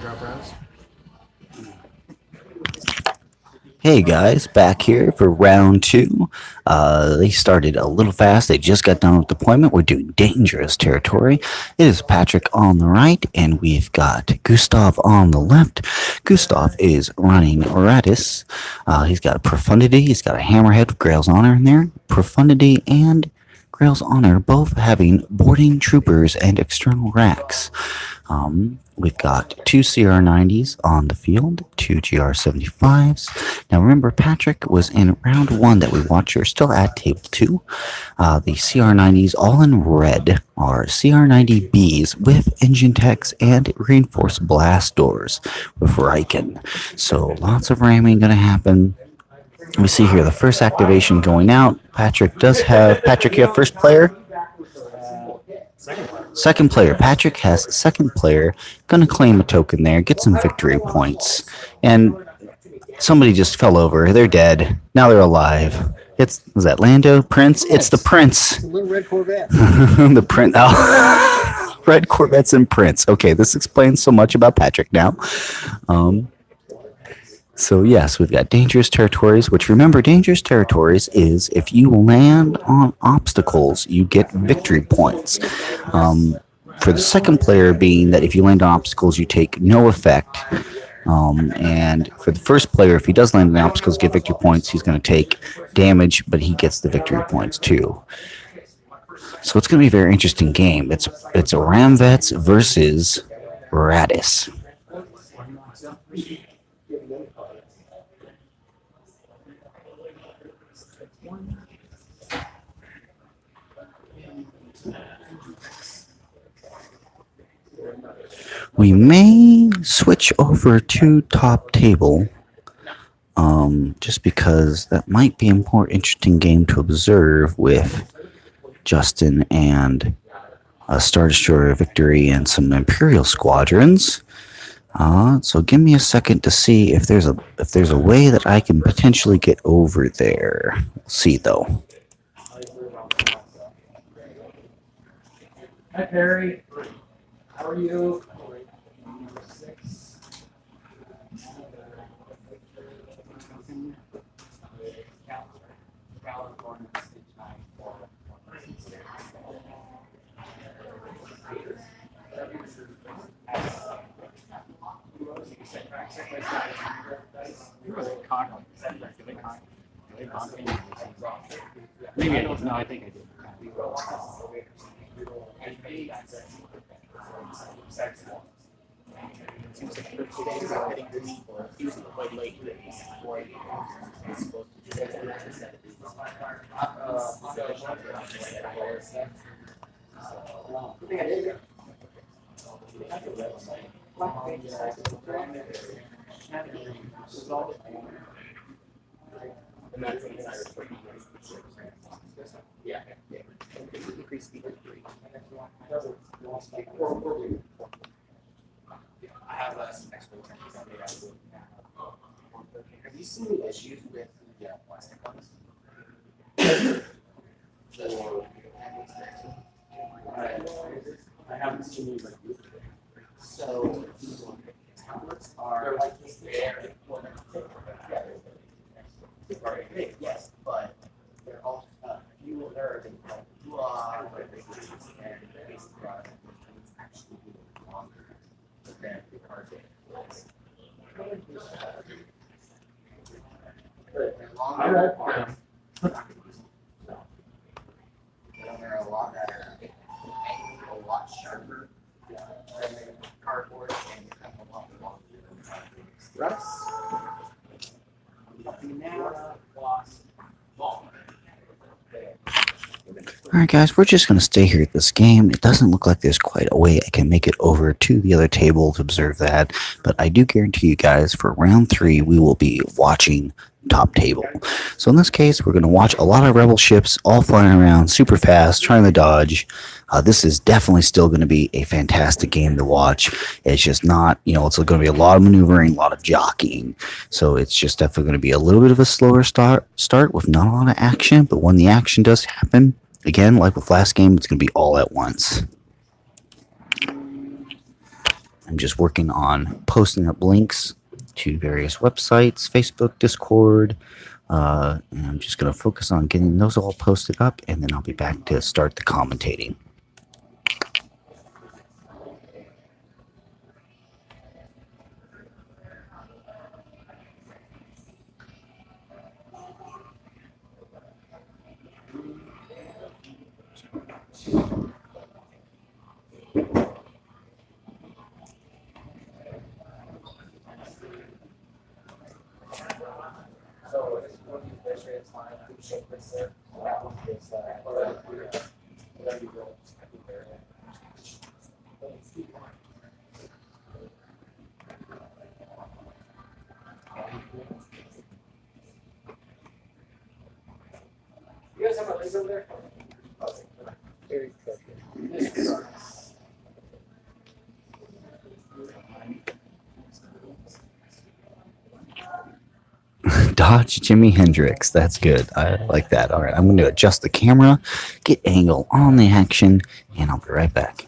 drop rounds. Hey guys, back here for round two. They started a little fast. They just got done with deployment. We're doing dangerous territory. It is Patrick on the right, and we've got Gustav on the left. Gustav is running Raddus. He's got a Profundity. He's got a Hammerhead with Grail's Honor in there. Profundity and Grail's Honor both having boarding troopers and external racks. We've got two CR90s on the field, two GR75s. Now remember, Patrick was in round one that we watched. You're still at table two. The CR90s, all in red, are CR90Bs with engine techs and reinforced blast doors with Rieekan. So lots of ramming going to happen. We see here the first activation going out. Patrick, you have first player? Second player. Patrick has second player. Gonna claim a token there, get some victory points. And somebody just fell over. They're dead. Now they're alive. Was that Lando? Prince? It's the Prince. The little red Corvette. The Prince. Oh. Red Corvettes and Prince. Okay, this explains so much about Patrick now. So yes, we've got dangerous territories, which remember, dangerous territories is if you land on obstacles, you get victory points. For the second player being that if you land on obstacles, you take no effect. And for the first player, if he does land on obstacles, get victory points, he's going to take damage, but he gets the victory points too. So it's going to be a very interesting game. It's Ramvets versus Raddus. We may switch over to top table, just because that might be a more interesting game to observe with Justin and a Star Destroyer victory and some Imperial squadrons. So give me a second to see if there's a way that I can potentially get over there. We'll see though. Hi Perry, how are you? Maybe I don't know. I think I did. Yeah. Increase speed to 3. I have some extra things. Have you seen the issues with the plastic ones? I haven't seen you like this. So tablets are like this. Yes, but they're all you are and basically it's actually longer than the card game. They're longer. They're a lot better. A lot sharper than the cardboard and have a lot longer than cardboard. Russ? Alright guys, we're just going to stay here at this game. It doesn't look like there's quite a way I can make it over to the other table to observe that, but I do guarantee you guys for round 3 we will be watching top table. So in this case, we're going to watch a lot of rebel ships all flying around super fast, trying to dodge. This is definitely still going to be a fantastic game to watch. It's just not, it's going to be a lot of maneuvering, a lot of jockeying. So it's just definitely going to be a little bit of a slower start with not a lot of action. But when the action does happen, again, like with last game, it's going to be all at once. I'm just working on posting up links to various websites, Facebook, Discord. And I'm just going to focus on getting those all posted up, and then I'll be back to start the commentating. So this one of these measurements line, I can check this there. That one is whatever you go. You guys have a laser over there? Very good. Dodge Jimi Hendrix. That's good. I like that. All right, I'm going to adjust the camera, get angle on the action, and I'll be right back.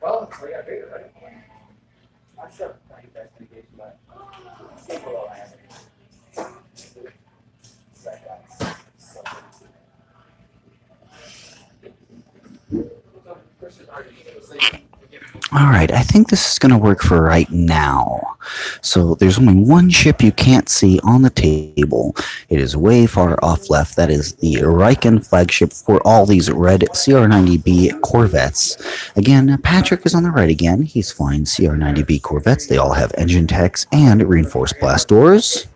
Well, so yeah, bigger, right? I'm sure I think that's mitigation, but stay below average. All right, I think this is going to work for right now. So there's only one ship you can't see on the table. It is way far off left. That is the Rieekan flagship for all these red CR90B Corvettes. Again, Patrick is on the right again. He's flying CR90B Corvettes. They all have engine techs and reinforced blast doors.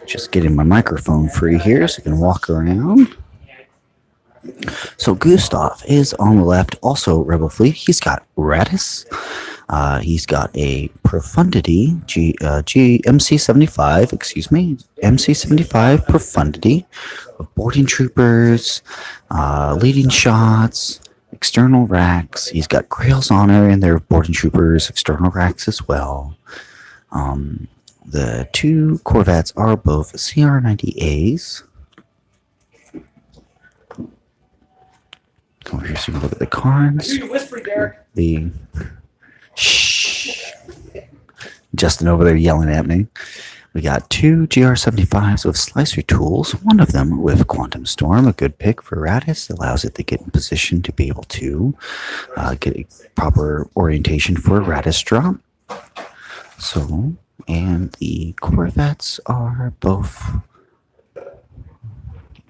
Just getting my microphone free here so I can walk around. So Gustav is on the left, also Rebel Fleet. He's got Raddus. He's got a Profundity MC75, MC75 Profundity of boarding troopers, leading shots, external racks. He's got Grail's Honor and their boarding troopers, external racks as well. The two Corvettes are both CR90As. Come over here so you can look at the cards. You whisper, Derek. The shh. Justin over there yelling at me. We got two GR75s with slicer tools. One of them with Quantum Storm, a good pick for Raddus. Allows it to get in position to be able to get a proper orientation for a Raddus drop. So, and the Corvettes are both.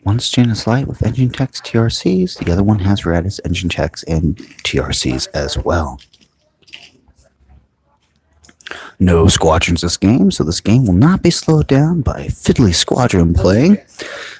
One's Janus Light with engine techs, TRCs. The other one has Raddus engine techs and TRCs as well. No squadrons this game, so this game will not be slowed down by fiddly squadron play.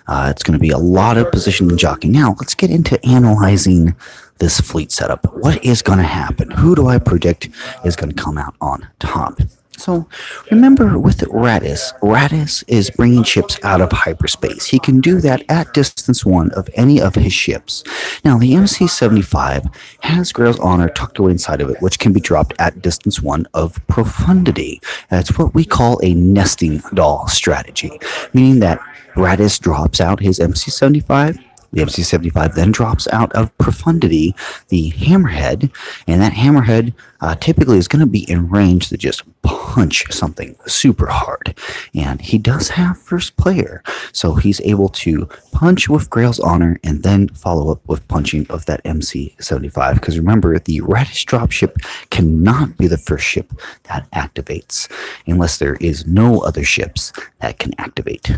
It's going to be a lot of position and jockey. Now, let's get into analyzing this fleet setup. What is going to happen? Who do I predict is going to come out on top? So remember with Raddus, Raddus is bringing ships out of hyperspace. He can do that at distance 1 of any of his ships. Now the MC-75 has Grail's Honor tucked away inside of it, which can be dropped at distance 1 of Profundity. That's what we call a nesting doll strategy, meaning that Raddus drops out his MC-75. The MC-75 then drops out of Profundity the Hammerhead, and that Hammerhead typically is going to be in range to just punch something super hard. And he does have first player, so he's able to punch with Grail's Honor and then follow up with punching of that MC-75. Because remember, the Raddus dropship cannot be the first ship that activates unless there is no other ships that can activate.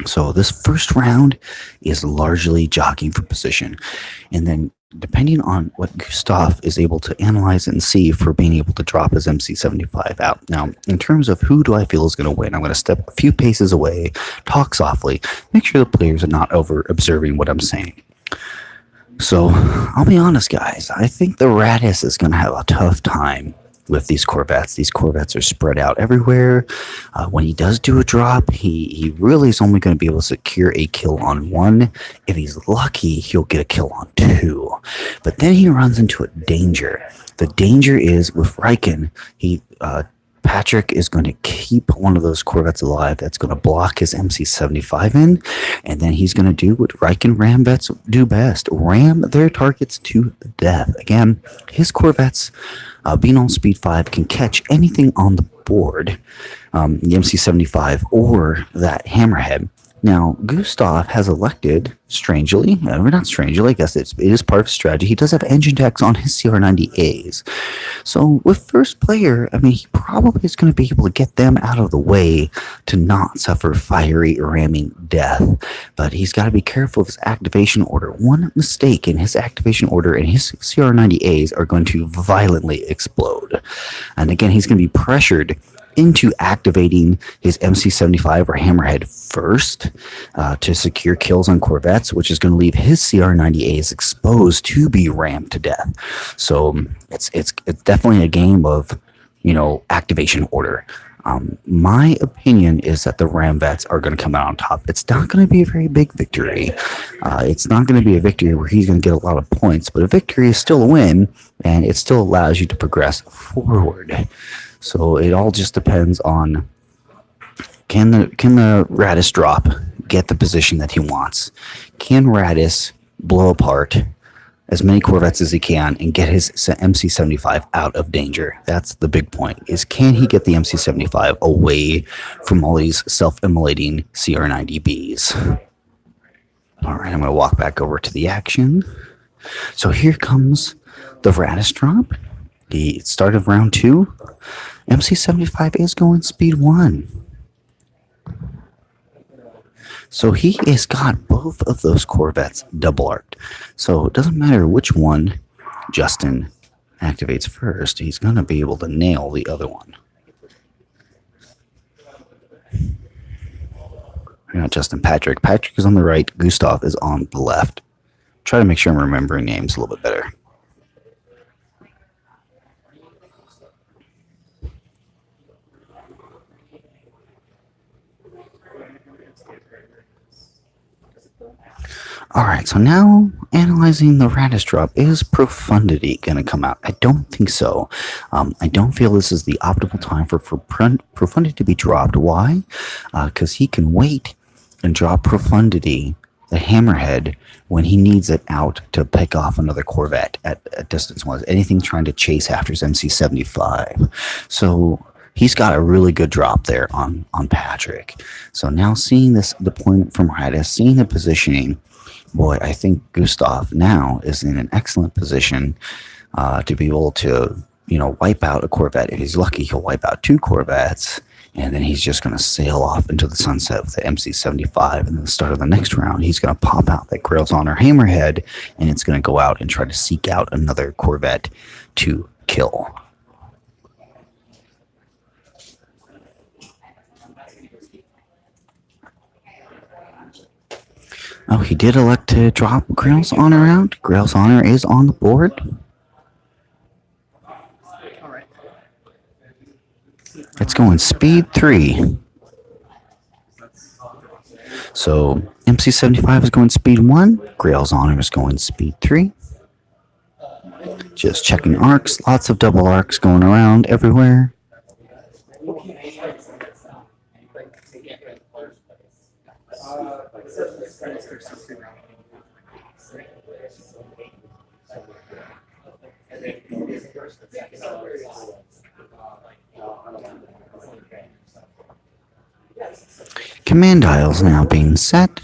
So this first round is largely jockeying for position. And then depending on what Gustav is able to analyze and see for being able to drop his MC-75 out. Now, in terms of who do I feel is going to win, I'm going to step a few paces away, talk softly, make sure the players are not over observing what I'm saying. So I'll be honest, guys. I think the Raddus is going to have a tough time with these Corvettes. These Corvettes are spread out everywhere. When he does do a drop, he really is only going to be able to secure a kill on one. If he's lucky, he'll get a kill on two. But then he runs into a danger. The danger is with Rieekan. Patrick is going to keep one of those Corvettes alive that's going to block his MC-75 in, and then he's going to do what Rieekan ram vets do best, ram their targets to death. Again, his Corvettes, being on speed 5, can catch anything on the board, the MC-75 or that hammerhead. Now, Gustav has elected, strangely, not strangely, I guess it is part of his strategy. He does have engine decks on his CR90As. So, with first player, I mean, he probably is going to be able to get them out of the way to not suffer fiery ramming death. But he's got to be careful of his activation order. One mistake in his activation order and his CR90As are going to violently explode. And again, he's going to be pressured into activating his MC-75 or Hammerhead first to secure kills on Corvettes, which is going to leave his CR90As exposed to be rammed to death. So it's definitely a game of, activation order. My opinion is that the Ram Vets are going to come out on top. It's not going to be a very big victory. It's not going to be a victory where he's going to get a lot of points, but a victory is still a win, and it still allows you to progress forward. So it all just depends on can the Raddus drop get the position that he wants? Can Raddus blow apart as many Corvettes as he can and get his MC-75 out of danger? That's the big point, is can he get the MC-75 away from all these self-immolating CR90Bs? All right, I'm going to walk back over to the action. So here comes the Raddus drop. The start of round 2. MC-75 is going speed 1. So he has got both of those Corvettes double arced. So it doesn't matter which one Justin activates first, he's going to be able to nail the other one. Not Justin, Patrick. Patrick is on the right, Gustav is on the left. Try to make sure I'm remembering names a little bit better. Alright, so now analyzing the Raddus drop. Is Profundity going to come out? I don't think so. I don't feel this is the optimal time for Profundity to be dropped. Why? Because he can wait and drop Profundity, the Hammerhead, when he needs it out to pick off another Corvette at distance 1. Anything trying to chase after his MC-75. So he's got a really good drop there on Patrick. So now seeing this deployment from Raddus, seeing the positioning, boy, I think Gustav now is in an excellent position to be able to, wipe out a Corvette. If he's lucky, he'll wipe out 2 Corvettes, and then he's just going to sail off into the sunset with the MC-75. And at the start of the next round, he's going to pop out that Grail's Honor Hammerhead, and it's going to go out and try to seek out another Corvette to kill. Oh, he did elect to drop Grail's Honor out. Grail's Honor is on the board. It's going speed 3. So MC-75 is going speed 1. Grail's Honor is going speed 3. Just checking arcs. Lots of double arcs going around everywhere. Command dials now being set.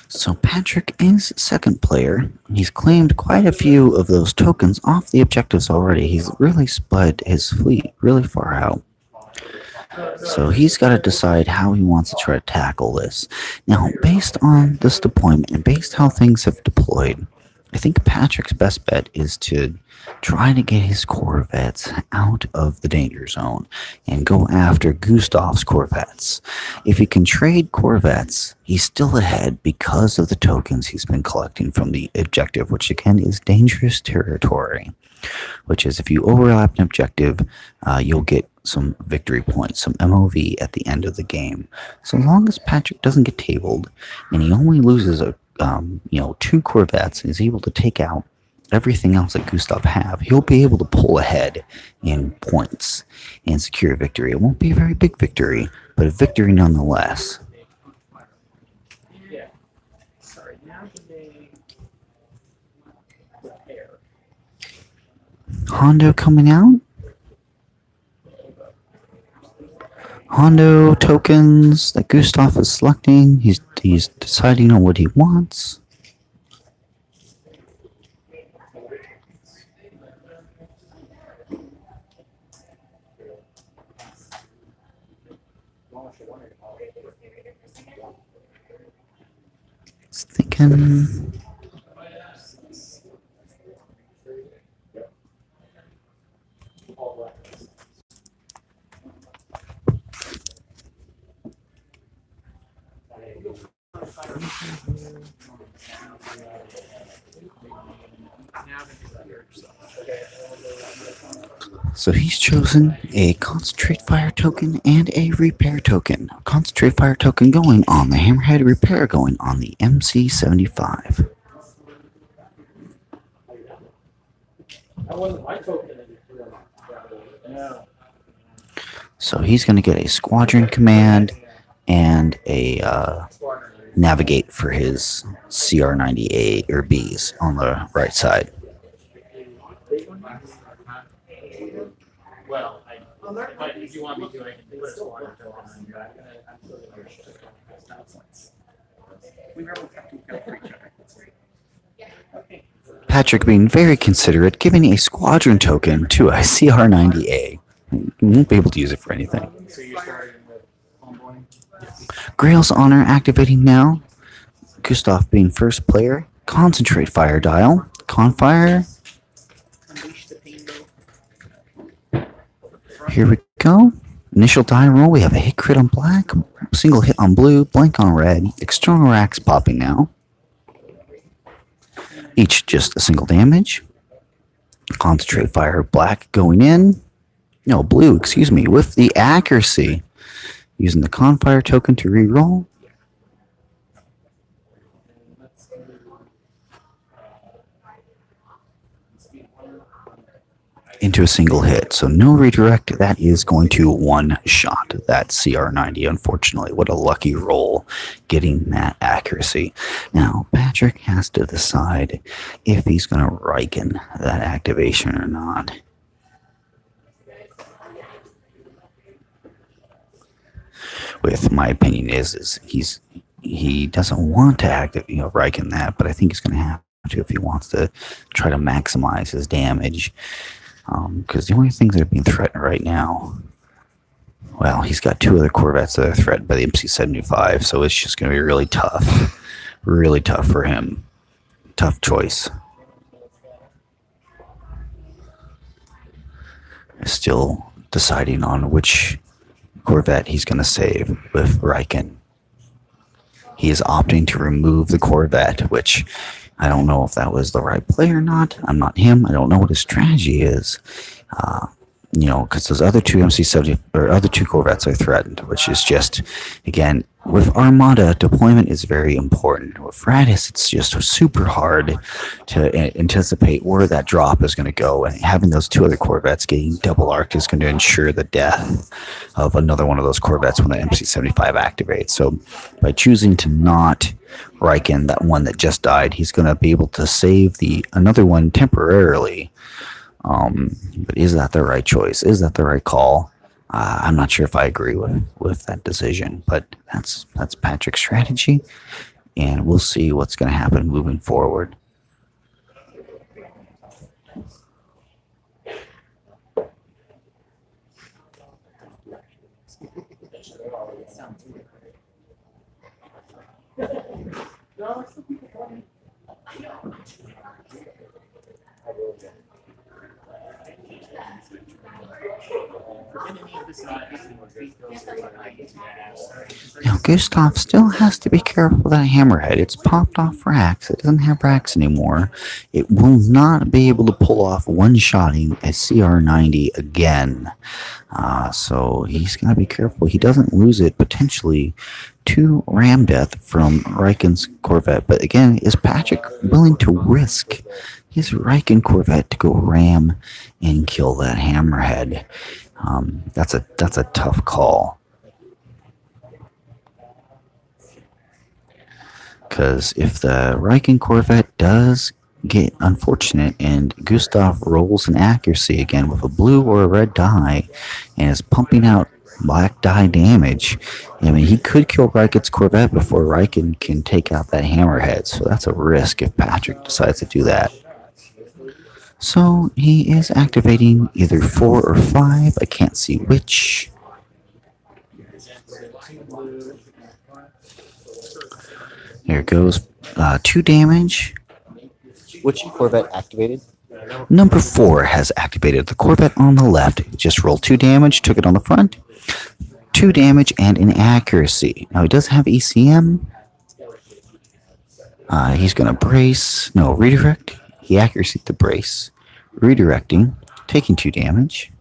So Patrick is second player. He's claimed quite a few of those tokens off the objectives already. He's really spread his fleet really far out. So he's got to decide how he wants to try to tackle this. Now, based on this deployment and based how things have deployed, I think Patrick's best bet is to try to get his Corvettes out of the danger zone and go after Gustav's Corvettes. If he can trade Corvettes, he's still ahead because of the tokens he's been collecting from the objective, which again is dangerous territory. Which is if you overlap an objective, you'll get some victory points, some MOV at the end of the game. So long as Patrick doesn't get tabled and he only loses two Corvettes and is able to take out everything else that Gustav have, he'll be able to pull ahead in points and secure a victory. It won't be a very big victory, but a victory nonetheless. Yeah. Sorry, now they prepare. Hondo coming out. Hondo tokens that Gustav is selecting. He's deciding on what he wants. He's thinking. So he's chosen a concentrate fire token and a repair token. Concentrate fire token going on the Hammerhead, repair going on the MC75. That wasn't my token. No. So he's going to get a squadron command and a navigate for his CR90A or Bs on the right side. Well, if you want me to, I can put a squadron token on you. I'm still going to we normally have to go for each other. Okay. Patrick being very considerate, giving a squadron token to a CR90A. You won't be able to use it for anything. So you're starting with homeboy? Grail's Honor activating now. Gustav being first player. Concentrate fire dial. Confire. Here we go. Initial die roll. We have a hit crit on black, single hit on blue, blank on red. External racks popping now. Each just a single damage. Concentrate fire black going in. No, blue, excuse me, with the accuracy. Using the Confire token to reroll. Into a single hit. So no redirect. That is going to one shot that CR90, unfortunately. What a lucky roll getting that accuracy. Now, Patrick has to decide if he's going to Rieekan that activation or not. With my opinion is he doesn't want to Rieekan that, but I think he's going to have to if he wants to try to maximize his damage. Because the only things that are being threatened right now, well, he's got two other Corvettes that are threatened by the MC75, so it's just going to be really tough for him. Tough choice. Still deciding on which Corvette he's going to save with Rieekan. He is opting to remove the Corvette, which I don't know if that was the right play or not. I'm not him. I don't know what his strategy is. Because those other two MC70 or other two Corvettes are threatened, which is just, again, with Armada, deployment is very important. With Raddus, it's just super hard to anticipate where that drop is going to go, and having those two other Corvettes getting double arced is going to ensure the death of another one of those Corvettes when the MC75 activates. So by choosing to not Rieekan that one that just died, he's going to be able to save another one temporarily. But is that the right choice? Is that the right call? I'm not sure if I agree with that decision, but that's Patrick's strategy, and we'll see what's going to happen moving forward. Now, Gustav still has to be careful with that hammerhead. It's popped off racks. It doesn't have racks anymore. It will not be able to pull off one-shotting a CR90 again. So he's got to be careful. He doesn't lose it potentially to ram death from Rieekan's Corvette. But again, is Patrick willing to risk his Rieekan Corvette to go ram and kill that hammerhead? That's a tough call. Because if the Rieekan Corvette does get unfortunate and Gustav rolls an accuracy again with a blue or a red die and is pumping out black die damage, I mean, he could kill Rieekan's Corvette before Rieekan can take out that hammerhead. So that's a risk if Patrick decides to do that. So he is activating either 4 or 5. I can't see which. Here it goes. 2 damage. Which Corvette activated? Number 4 has activated. The Corvette on the left just rolled 2 damage, took it on the front. 2 damage and an accuracy. Now he does have ECM. He's going to brace. No, redirect. He accuracy to brace. Redirecting. Taking 2 damage.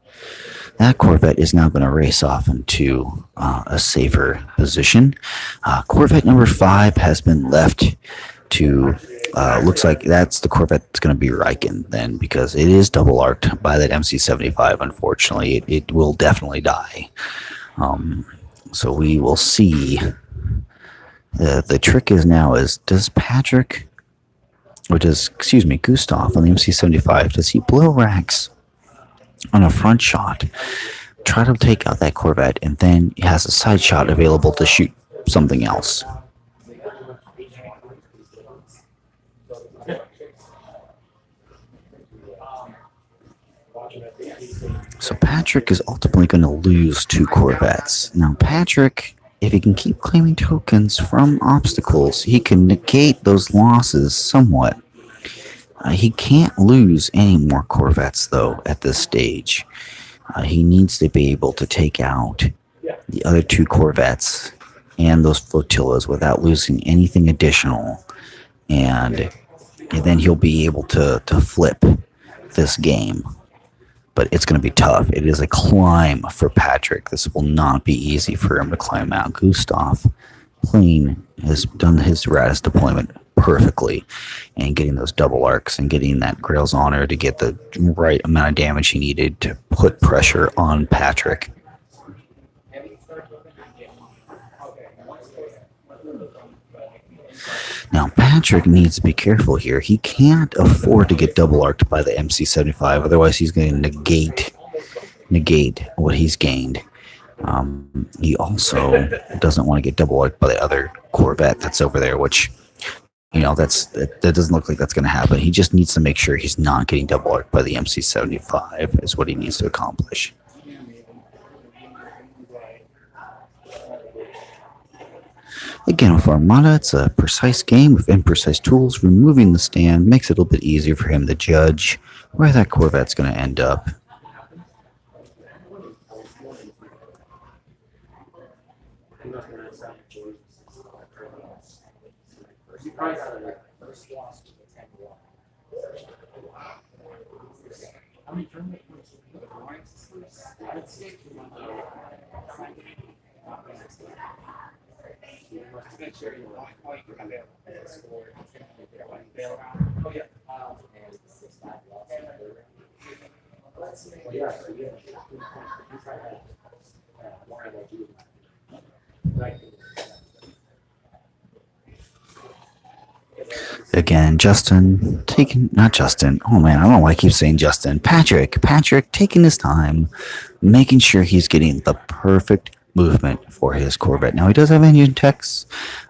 That Corvette is now going to race off into a safer position. Corvette number 5 has been left to... looks like that's the Corvette that's going to be Rieekan then, because it is double arced by that MC-75. Unfortunately, it will definitely die. So we will see. The trick is now does Patrick, or Gustav on the MC-75, does he blow racks on a front shot, try to take out that Corvette, and then he has a side shot available to shoot something else? So Patrick is ultimately going to lose 2 Corvettes. Now Patrick, if he can keep claiming tokens from obstacles, he can negate those losses somewhat. He can't lose any more Corvettes, though, at this stage. He needs to be able to take out the other 2 Corvettes and those flotillas without losing anything additional. And then he'll be able to flip this game. But it's going to be tough. It is a climb for Patrick. This will not be easy for him to climb out. Gustav has done his Raddus deployment perfectly, and getting those double arcs and getting that Grail's Honor to get the right amount of damage he needed to put pressure on Patrick. Now Patrick needs to be careful here. He can't afford to get double arced by the MC-75, otherwise he's going to negate what he's gained. He also doesn't want to get double arced by the other Corvette that's over there, which, you know, that doesn't look like that's going to happen. He just needs to make sure he's not getting double arced by the MC-75 is what he needs to accomplish. Again, with Armada, it's a precise game with imprecise tools. Removing the stand makes it a little bit easier for him to judge where that Corvette's going to end up. Again, oh man, I don't know why I keep saying Justin. Patrick taking his time, making sure he's getting the perfect movement for his Corvette. Now he does have engine techs.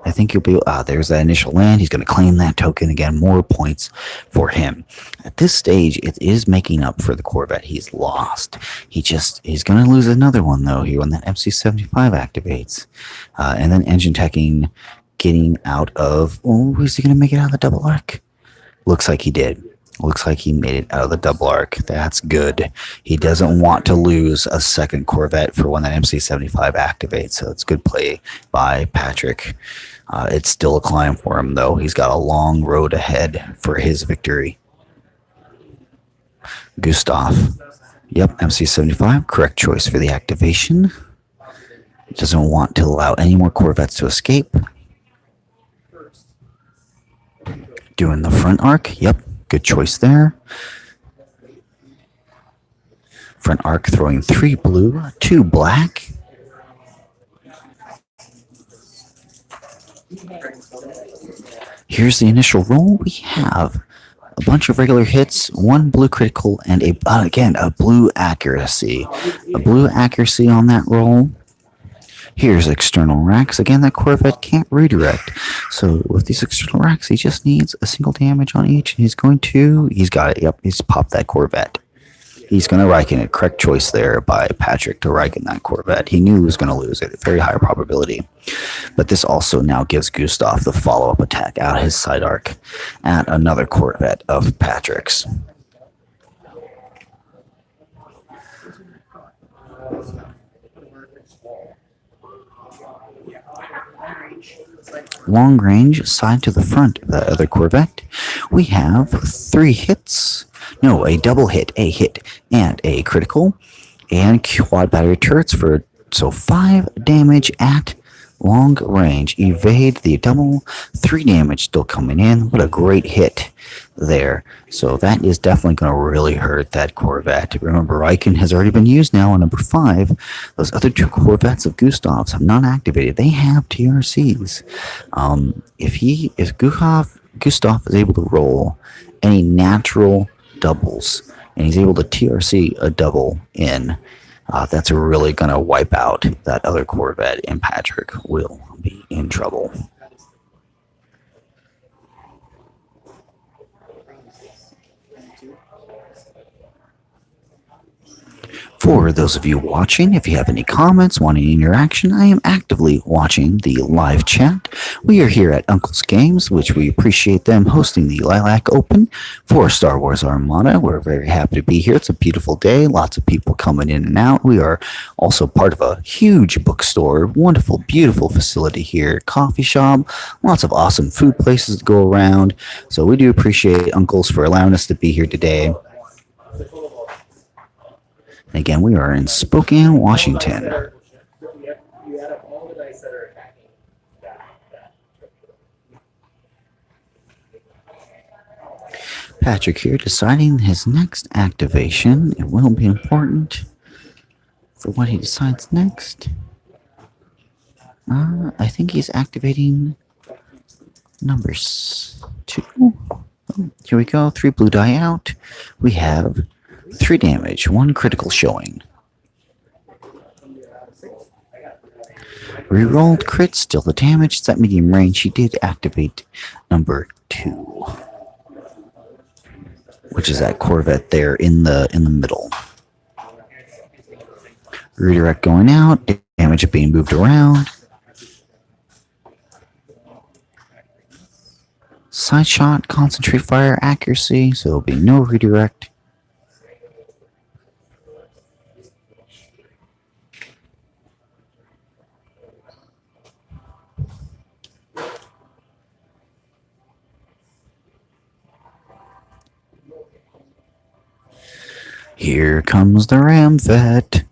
I think he'll be, there's that initial land. He's going to claim that token again, more points for him. At this stage, it is making up for the Corvette he's lost. He's going to lose another one though here when that MC-75 activates. And then engine teching, getting out of, is he going to make it out of the double arc? Looks like he did. Looks like he made it out of the double arc. That's good. He doesn't want to lose a second Corvette for when that MC-75 activates, so it's good play by Patrick. It's still a climb for him, though. He's got a long road ahead for his victory. Gustav. Yep, MC-75. Correct choice for the activation. Doesn't want to allow any more Corvettes to escape. Doing the front arc. Yep, good choice there. Front arc throwing 3 blue, 2 black. Here's the initial roll. We have a bunch of regular hits, 1 blue critical, and a blue accuracy. A blue accuracy on that roll. Here's external racks. Again, that Corvette can't redirect. So with these external racks, he just needs a single damage on each. And he's got it. Yep, he's popped that Corvette. He's going to Rieekan it. Correct choice there by Patrick to Rieekan that Corvette. He knew he was going to lose it. Very high probability. But this also now gives Gustav the follow-up attack out his side arc at another Corvette of Patrick's. Long range, side to the front of the other Corvette. We have 3 hits. No, a double hit, a hit, and a critical. And quad battery turrets for 5 damage at long range. Evade the double. 3 damage still coming in. What a great hit there. So that is definitely going to really hurt that Corvette. Remember, Rieekan has already been used now on number 5. Those other 2 Corvettes of Gustav's have not activated. They have TRCs. If Gustav is able to roll any natural doubles and he's able to TRC a double in, that's really going to wipe out that other Corvette, and Patrick will be in trouble. For those of you watching, if you have any comments, want any interaction, I am actively watching the live chat. We are here at Uncle's Games, which we appreciate them hosting the Lilac Open for Star Wars Armada. We're very happy to be here. It's a beautiful day. Lots of people coming in and out. We are also part of a huge bookstore. Wonderful, beautiful facility here. Coffee shop. Lots of awesome food places to go around. So we do appreciate Uncles for allowing us to be here today. Again, we are in Spokane, Washington. Patrick here deciding his next activation. It will be important for what he decides next. I think he's activating numbers 2. Oh, here we go. 3 blue die out. We have 3 damage, 1 critical showing. Rerolled crit, still the damage. It's at medium range. He did activate number 2, which is that Corvette there in the middle. Redirect going out. Damage being moved around. Side shot, concentrate fire, accuracy. So there'll be no redirect. Here comes the Ramvet.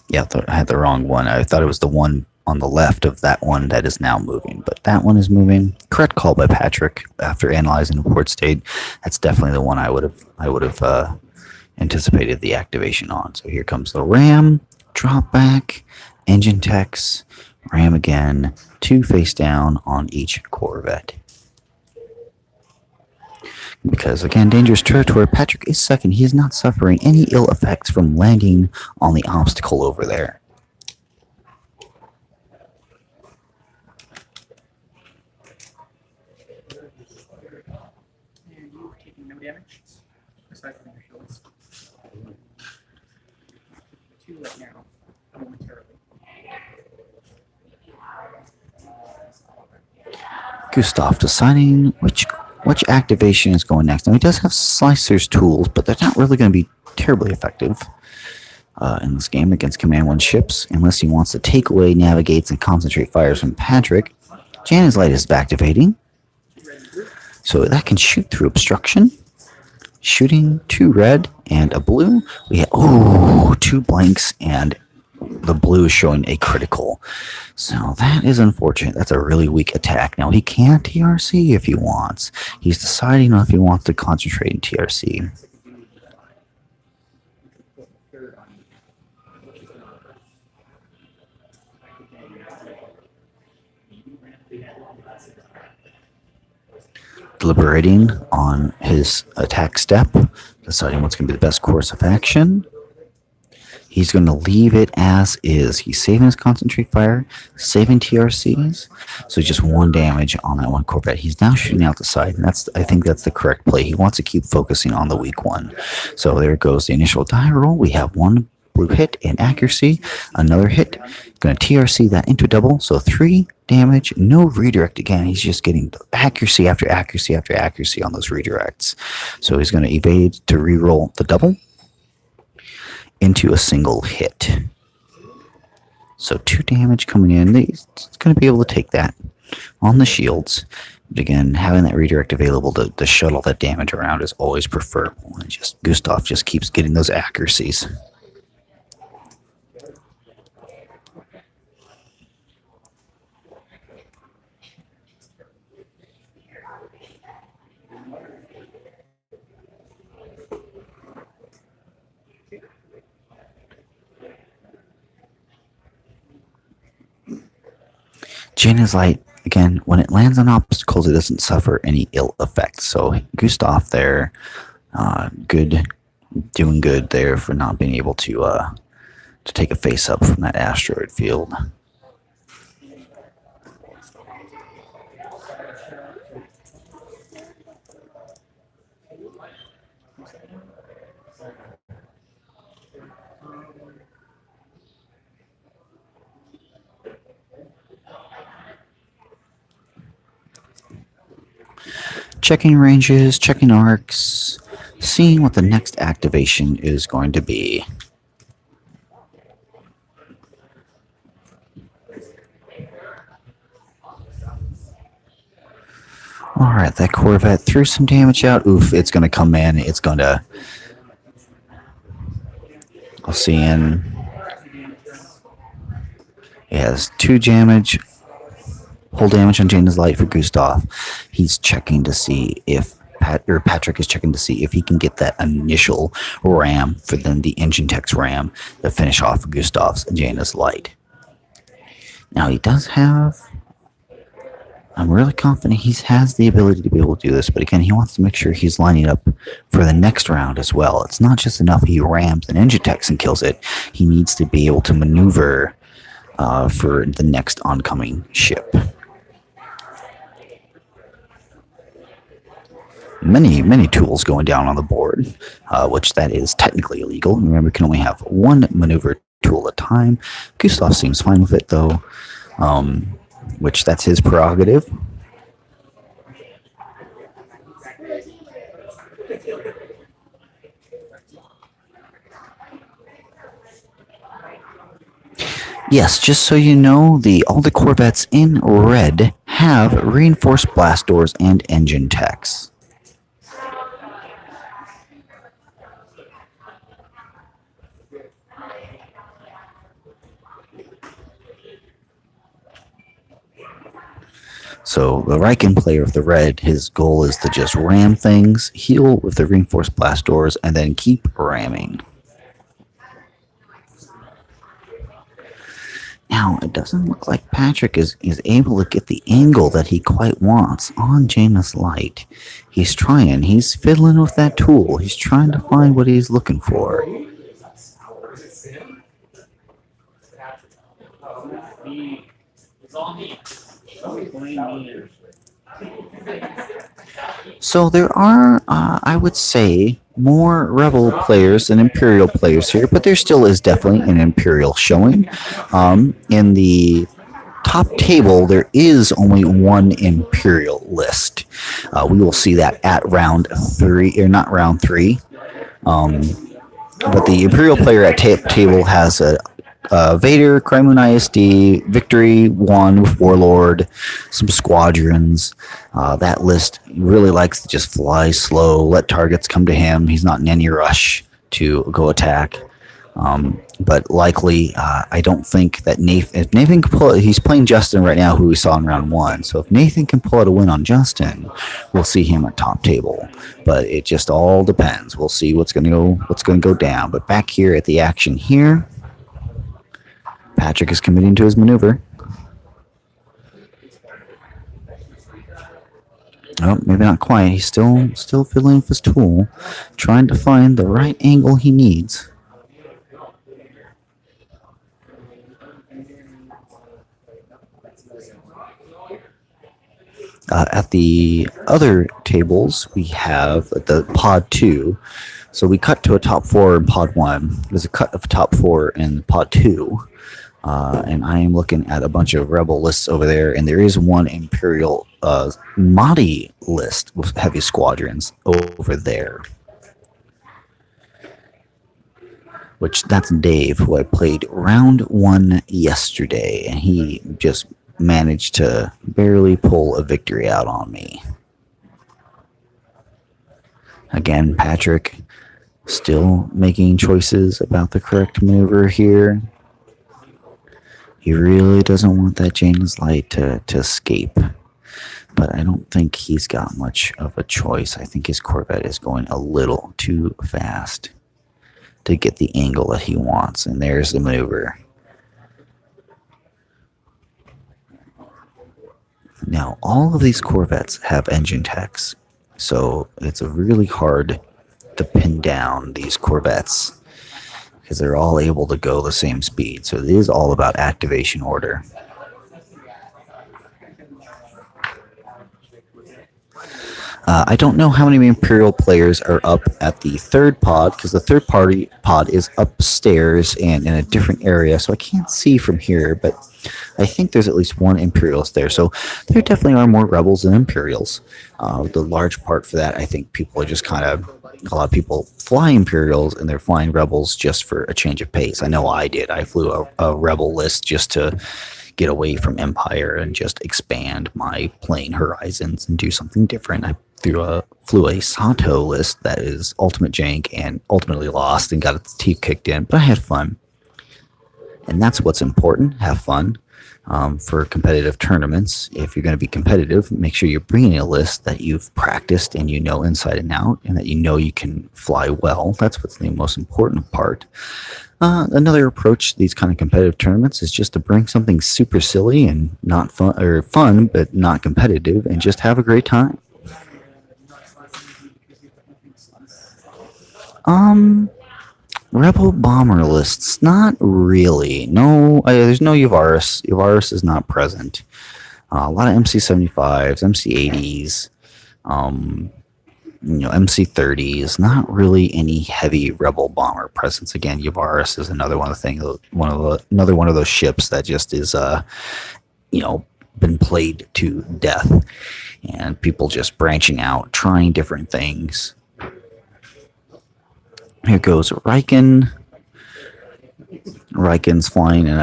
Yeah, I had the wrong one. I thought it was the one on the left of that one that is now moving, but that one is moving. Correct call by Patrick after analyzing the port state. That's definitely the one I would have anticipated the activation on. So here comes the Ram, drop back, engine techs, Ram again, 2 face down on each Corvette. Because, again, dangerous territory, Patrick is second. He is not suffering any ill effects from landing on the obstacle over there. Gustav deciding which activation is going next. Now he does have Slicer's tools, but they're not really going to be terribly effective in this game against Command 1 ships, unless he wants to take away navigates and concentrate fires from Patrick. Janus Light is activating, so that can shoot through obstruction. Shooting 2 red and a blue. We have 2 blanks, and the blue is showing a critical. So that is unfortunate. That's a really weak attack. Now he can TRC if he wants. He's deciding on if he wants to concentrate in TRC. Deliberating on his attack step, deciding what's going to be the best course of action. He's going to leave it as is. He's saving his concentrate fire, saving TRCs. So just 1 damage on that one Corvette. He's now shooting out the side, and I think that's the correct play. He wants to keep focusing on the weak one. So there goes the initial die roll. We have 1 blue hit and accuracy, another hit. Going to TRC that into double, so 3 damage, no redirect again. He's just getting accuracy after accuracy after accuracy on those redirects. So he's going to evade to reroll the double into a single hit. So 2 damage coming in. He's going to be able to take that on the shields. But again, having that redirect available to shuttle that damage around is always preferable. And Gustav just keeps getting those accuracies. Janus Light, again, when it lands on obstacles, it doesn't suffer any ill effects. So Gustav there, doing good there for not being able to take a face up from that asteroid field. Checking ranges, checking arcs, seeing what the next activation is going to be. Alright, that Corvette threw some damage out. Oof, it's going to come in. It's going to... I'll see in... It has 2 damage. Whole damage on Janus Light for Gustav. He's checking to see if Patrick is checking to see if he can get that initial ram for then the engine tech's ram to finish off Gustav's Janus Light. Now he does have... I'm really confident he has the ability to be able to do this, but again, he wants to make sure he's lining up for the next round as well. It's not just enough he rams an engine tech and kills it. He needs to be able to maneuver for the next oncoming ship. Many tools going down on the board, which that is technically illegal. Remember, we can only have 1 maneuver tool at a time. Gustav seems fine with it, though, which that's his prerogative. Yes, just so you know, all the Corvettes in red have reinforced blast doors and engine techs. So the Rieekan player of the red, his goal is to just ram things, heal with the reinforced blast doors, and then keep ramming. Now, it doesn't look like Patrick is able to get the angle that he quite wants on Janus Light. He's trying. He's fiddling with that tool. He's trying to find what he's looking for. So there are, I would say, more Rebel players than Imperial players here, but there still is definitely an Imperial showing. In the top table, there is only one Imperial list. We will see that at round 3, or not round 3. But the Imperial player at table has a Vader, Krymoon ISD, Victory 1 with Warlord, some Squadrons. That list really likes to just fly slow, let targets come to him. He's not in any rush to go attack. But likely, I don't think that if Nathan can pull it, he's playing Justin right now, who we saw in round 1. So if Nathan can pull out a win on Justin, we'll see him at top table. But it just all depends. We'll see what's going to go down. But back here at the action here, Patrick is committing to his maneuver. Oh, maybe not quite. He's still fiddling with his tool, trying to find the right angle he needs. At the other tables, we have the Pod 2. So we cut to a top 4 in Pod 1. There's a cut of top 4 in Pod 2. And I am looking at a bunch of Rebel lists over there. And there is one Imperial Mahdi list with heavy squadrons over there. Which that's Dave, who I played round 1 yesterday. And he just managed to barely pull a victory out on me. Again, Patrick still making choices about the correct maneuver here. He really doesn't want that Jaina's Light to escape. But I don't think he's got much of a choice. I think his Corvette is going a little too fast to get the angle that he wants. And there's the maneuver. Now, all of these Corvettes have engine techs, so it's really hard to pin down these Corvettes because they're all able to go the same speed. So it is all about activation order. I don't know how many Imperial players are up at the third pod, because the third pod is upstairs and in a different area, so I can't see from here, but I think there's at least one Imperialist there. So there definitely are more Rebels than Imperials. The large part for that, I think people are just kind of, a lot of people fly Imperials and they're flying Rebels just for a change of pace. I know I did. I flew a Rebel list just to get away from Empire and just expand my playing horizons and do something different. I flew a Sato list that is ultimate jank and ultimately lost and got its teeth kicked in, but I had fun. And that's what's important. Have fun. For competitive tournaments, if you're going to be competitive, make sure you're bringing a list that you've practiced and you know inside and out, and that you know you can fly well. That's what's the most important part. Another approach to these kind of competitive tournaments is just to bring something super silly and not fun, or fun but not competitive, and just have a great time. Rebel bomber lists, not really. No, there's no Yavaris. Yavaris is not present. A lot of MC-75s, MC-80s, MC-30s. Not really any heavy Rebel bomber presence. Again, Yavaris is another one of another one of those ships that just is, been played to death, and people just branching out, trying different things. Here goes Rieekan. Rieekan's flying in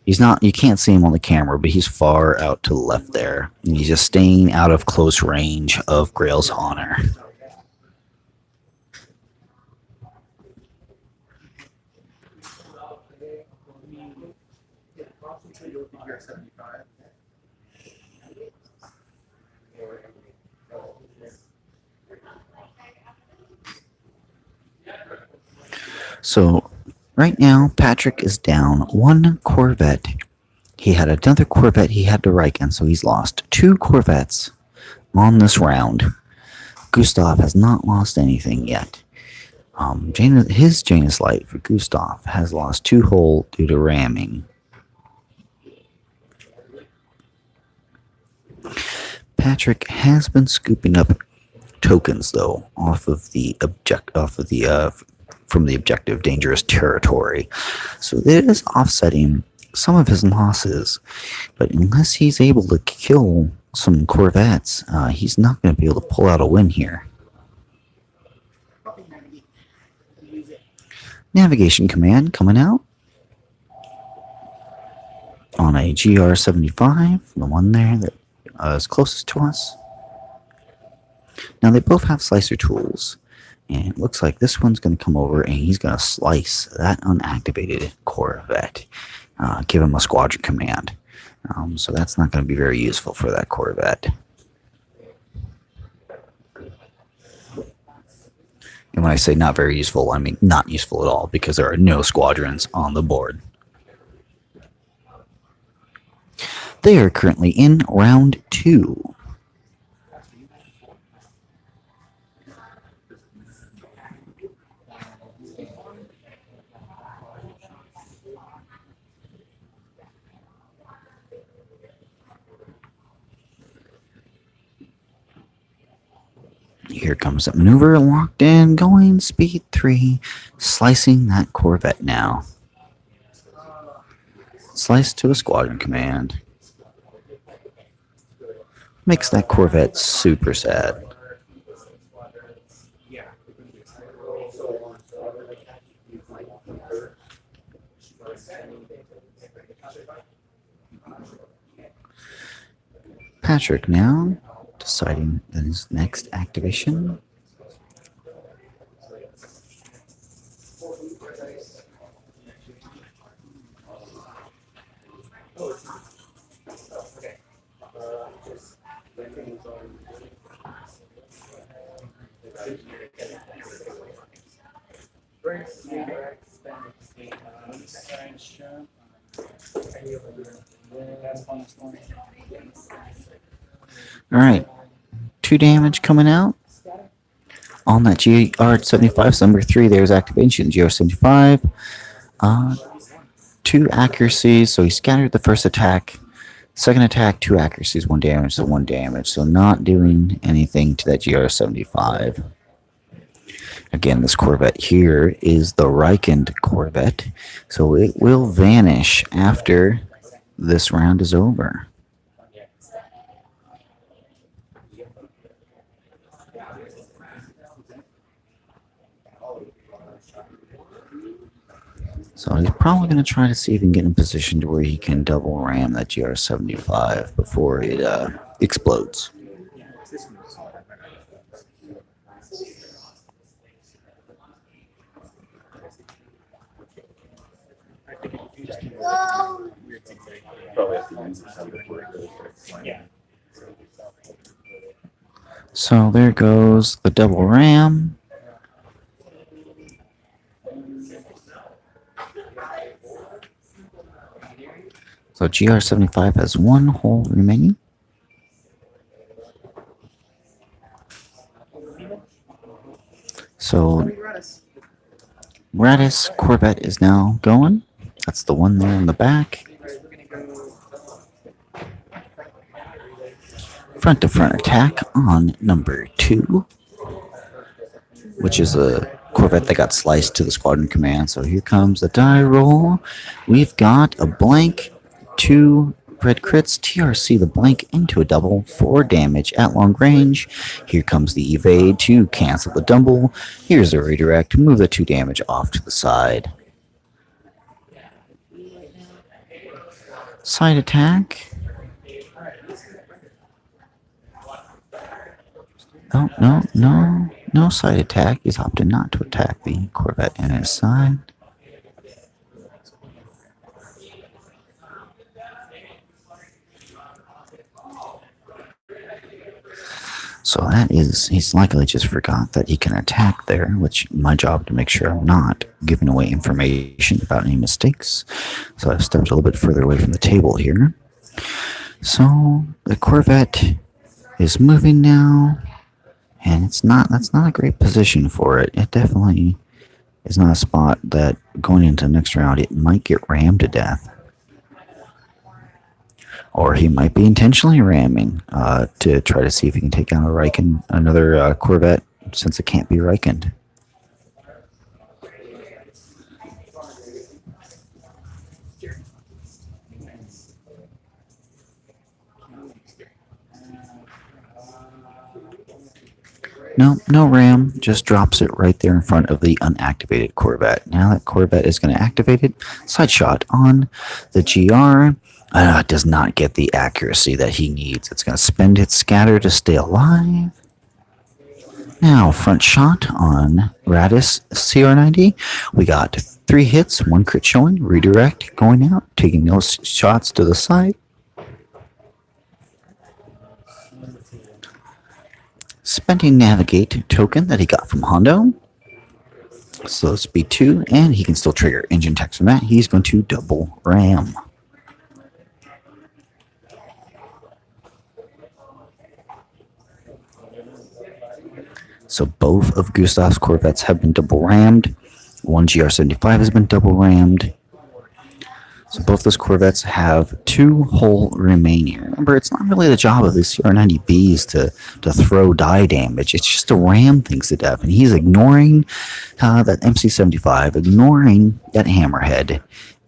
you can't see him on the camera, but he's far out to the left there. And he's just staying out of close range of Grail's Honor. So right now, Patrick is down one Corvette. He had another Corvette he had to Rieekan, so he's lost 2 Corvettes on this round. Gustav has not lost anything yet. His Janus Light for Gustav has lost 2 hull due to ramming. Patrick has been scooping up tokens though from the objective dangerous territory, so it is offsetting some of his losses, but unless he's able to kill some Corvettes, he's not going to be able to pull out a win here. Navigation command coming out on a GR75, the one there that is closest to us. Now they both have slicer tools, and it looks like this one's going to come over and he's going to slice that unactivated Corvette, give him a squadron command. So that's not going to be very useful for that Corvette. And when I say not very useful, I mean not useful at all, because there are no squadrons on the board. They are currently in round 2. Here comes that maneuver, locked in, going speed 3, slicing that Corvette now. Slice to a squadron command. Makes that Corvette super sad. Patrick now deciding his next activation. All right, 2 damage coming out on that GR75. So number 3, there's activation. GR75, 2 accuracies. So he scattered the first attack. Second attack, 2 accuracies, 1 damage, so 1 damage. So not doing anything to that GR75. Again, this Corvette here is the Rieekan Corvette, so it will vanish after this round is over. So he's probably going to try to see if he can get in a position to where he can double ram that GR75 before it explodes. So there goes the double ram. So GR75 has 1 hole remaining. So Raddus Corvette is now going. That's the one there in the back. Front to front attack on number 2, which is a Corvette that got sliced to the squadron command. So here comes the die roll. We've got a blank, 2 red crits, TRC the blank into a double, 4 damage at long range. Here comes the evade to cancel the double. Here's a redirect, move the 2 damage off to the side. Side attack. Oh, no side attack. He's opted not to attack the Corvette in his side. So that is, he's likely just forgot that he can attack there, which my job to make sure I'm not giving away information about any mistakes. So I've stepped a little bit further away from the table here. So the Corvette is moving now, and that's not a great position for it. It definitely is not a spot that going into the next round, it might get rammed to death. Or he might be intentionally ramming to try to see if he can take down a Rieekan, another Corvette, since it can't be Rieekan. No, no ram. Just drops it right there in front of the unactivated Corvette. Now that Corvette is going to activate it. Side shot on the GR. It does not get the accuracy that he needs. It's going to spend its scatter to stay alive. Now, front shot on Raddus CR90. We got 3 hits, 1 crit showing, redirect going out, taking those shots to the side. Spending navigate token that he got from Hondo. Slow speed 2, and he can still trigger engine text from that. He's going to double ram. So both of Gustav's Corvettes have been double rammed. One GR75 has been double rammed. So both those Corvettes have 2 hull remaining. Remember, it's not really the job of these CR90Bs to throw die damage. It's just to ram things to death. And he's ignoring that MC75, ignoring that hammerhead,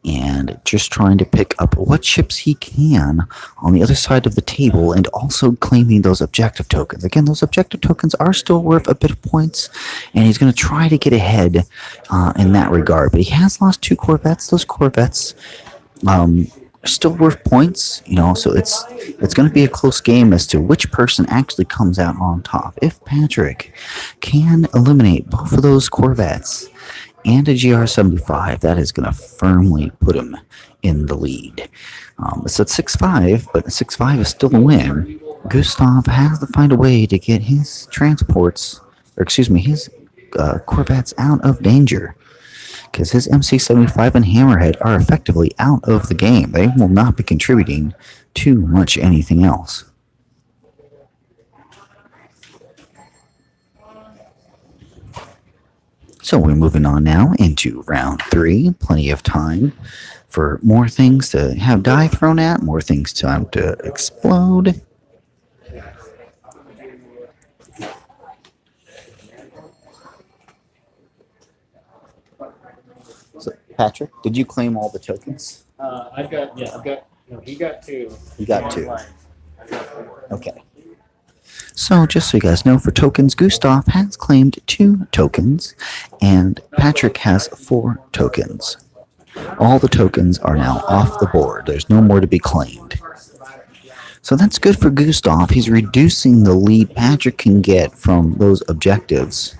and just trying to pick up what chips he can on the other side of the table, and also claiming those objective tokens. Again, those objective tokens are still worth a bit of points, and he's going to try to get ahead in that regard. But he has lost 2 Corvettes. Those Corvettes are still worth points, so it's going to be a close game as to which person actually comes out on top. If Patrick can eliminate both of those Corvettes and a GR75, that is going to firmly put him in the lead. It's at 6-5, but 6-5 is still a win. Gustav has to find a way to get his transports, his Corvettes out of danger, because his MC75 and Hammerhead are effectively out of the game. They will not be contributing too much anything else. So we're moving on now into round 3. Plenty of time for more things to have die thrown at, more things time to explode. So, Patrick, did you claim all the tokens? I've got, he got 2. You got 2. Okay. So, just so you guys know, for tokens, Gustav has claimed 2 tokens, and Patrick has 4 tokens. All the tokens are now off the board. There's no more to be claimed. So that's good for Gustav. He's reducing the lead Patrick can get from those objectives.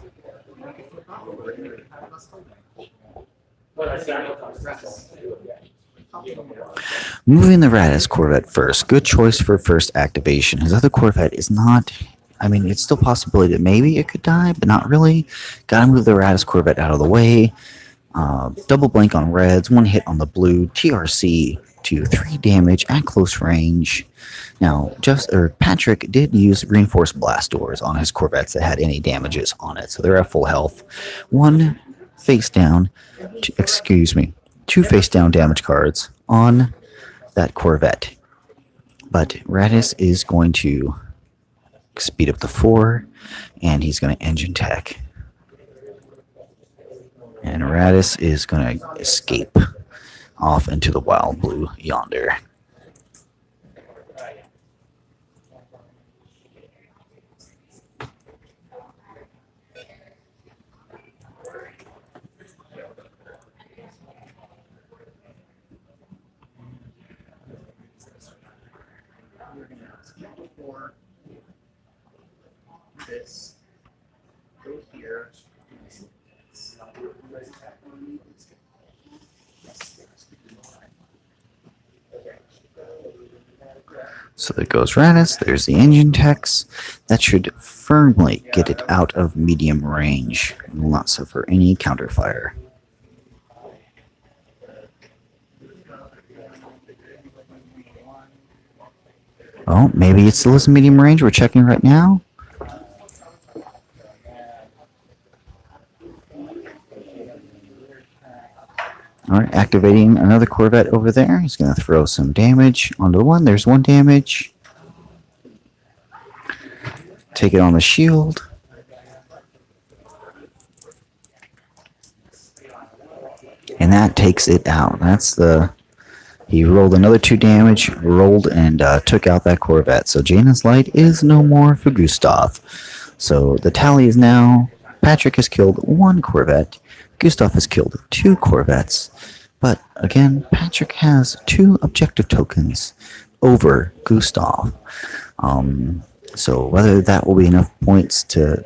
Moving the Raddus Corvette first. Good choice for first activation. His other Corvette is not... it's still a possibility that maybe it could die, but not really. Gotta move the Raddus Corvette out of the way. Double blank on reds, 1 hit on the blue. TRC to 3 damage at close range. Now, Patrick did use reinforced blast doors on his Corvettes that had any damages on it, so they're at full health. 1 face down... 2 face down damage cards on that Corvette. But Raddus is going to speed up to 4, and he's going to engine tech. And Raddus is going to escape off into the wild blue yonder. This go here. So there goes Raddus. There's the engine techs. That should firmly get it out of medium range. It will not suffer any counterfire. Oh, maybe it still is medium range. We're checking right now. Alright, activating another Corvette over there. He's going to throw some damage onto the one. There's 1 damage. Take it on the shield. And that takes it out. He rolled another 2 damage, rolled and took out that Corvette. So Jaina's Light is no more for Gustav. So the tally is now Patrick has killed 1 Corvette, Gustav has killed 2 Corvettes, but again, Patrick has 2 objective tokens over Gustav. So whether that will be enough points to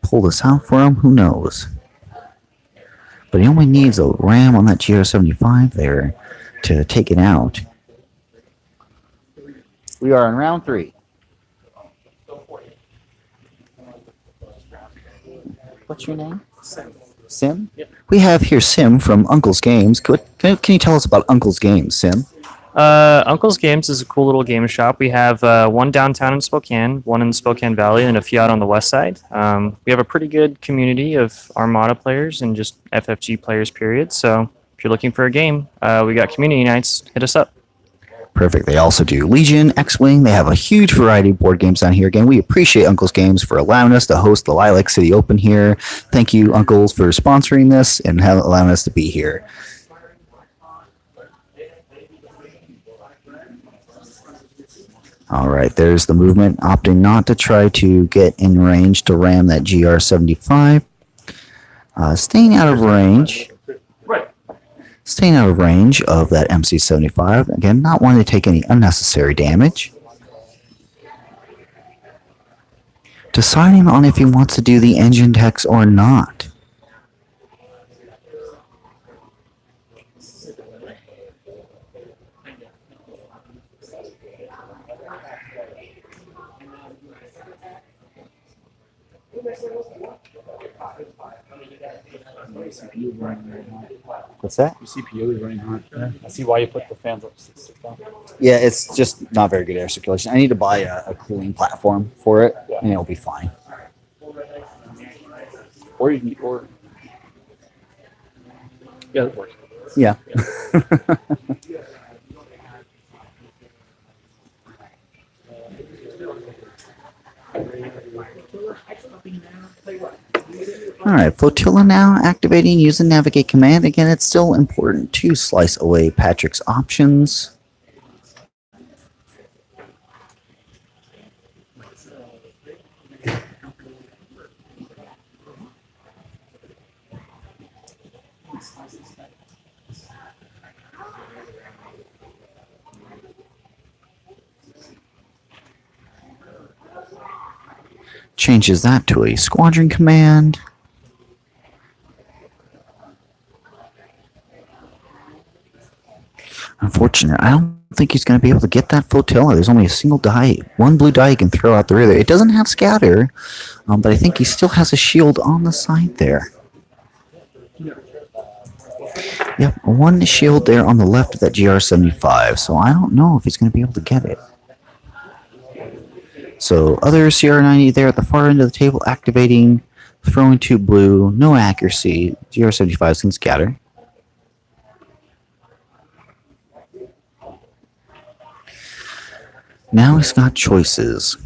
pull this out for him, who knows? But he only needs a ram on that GR75 there to take it out. We are in round 3. What's your name? Sim? Yep. We have here Sim from Uncle's Games. Can you tell us about Uncle's Games, Sim? Uncle's Games is a cool little game shop. We have one downtown in Spokane, one in Spokane Valley, and a few out on the west side. We have a pretty good community of Armada players and just FFG players, period. So if you're looking for a game, we got community nights. Hit us up. Perfect. They also do Legion, X-Wing. They have a huge variety of board games down here. Again, we appreciate Uncle's Games for allowing us to host the Lilac City Open here. Thank you, Uncles, for sponsoring this and allowing us to be here. All right, there's the movement, opting not to try to get in range to ram that GR75. Staying out of range. Staying out of range of that MC75. Again, not wanting to take any unnecessary damage. Deciding on if he wants to do the engine techs or not. What's that? Your CPU is running hot. Yeah. I see why you put the fans up 6 down. Yeah, it's just not very good air circulation. I need to buy a cooling platform for it, and it'll be fine. Or you can, yeah, that works. Yeah. All right, Flotilla now activating using Navigate command. Again, it's still important to slice away Patrick's options. Changes that to a squadron command. Unfortunately, I don't think he's going to be able to get that flotilla. There's only a single die, one blue die he can throw out the rear there. It doesn't have scatter, but I think he still has a shield on the side there. Yep, one shield there on the left of that GR75, so I don't know if he's going to be able to get it. So other CR90 there at the far end of the table activating, throwing 2 blue, no accuracy. GR75 can scatter. Now he's got choices.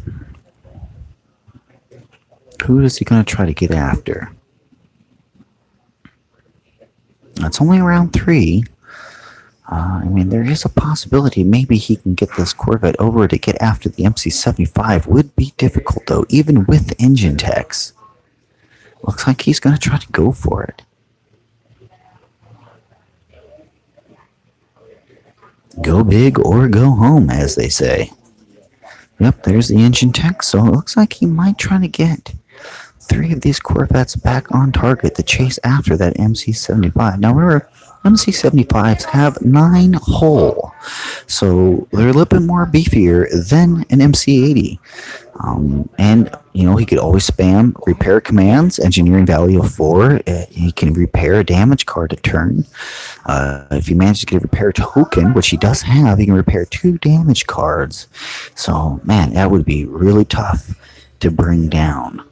Who is he going to try to get after? It's only round 3. I mean, there is a possibility maybe he can get this Corvette over to get after the MC75. Would be difficult, though, even with engine techs. Looks like he's going to try to go for it. Go big or go home, as they say. Yep, there's the engine tech, so it looks like he might try to get 3 of these Corvettes back on target to chase after that MC75. Now, remember, MC75s have 9 hull, so they're a little bit more beefier than an MC80. And, you know, he could always spam repair commands, engineering value of 4. He can repair a damage card a turn. If he manages to get a repair token, which he does have, he can repair 2 damage cards. So, man, that would be really tough to bring down.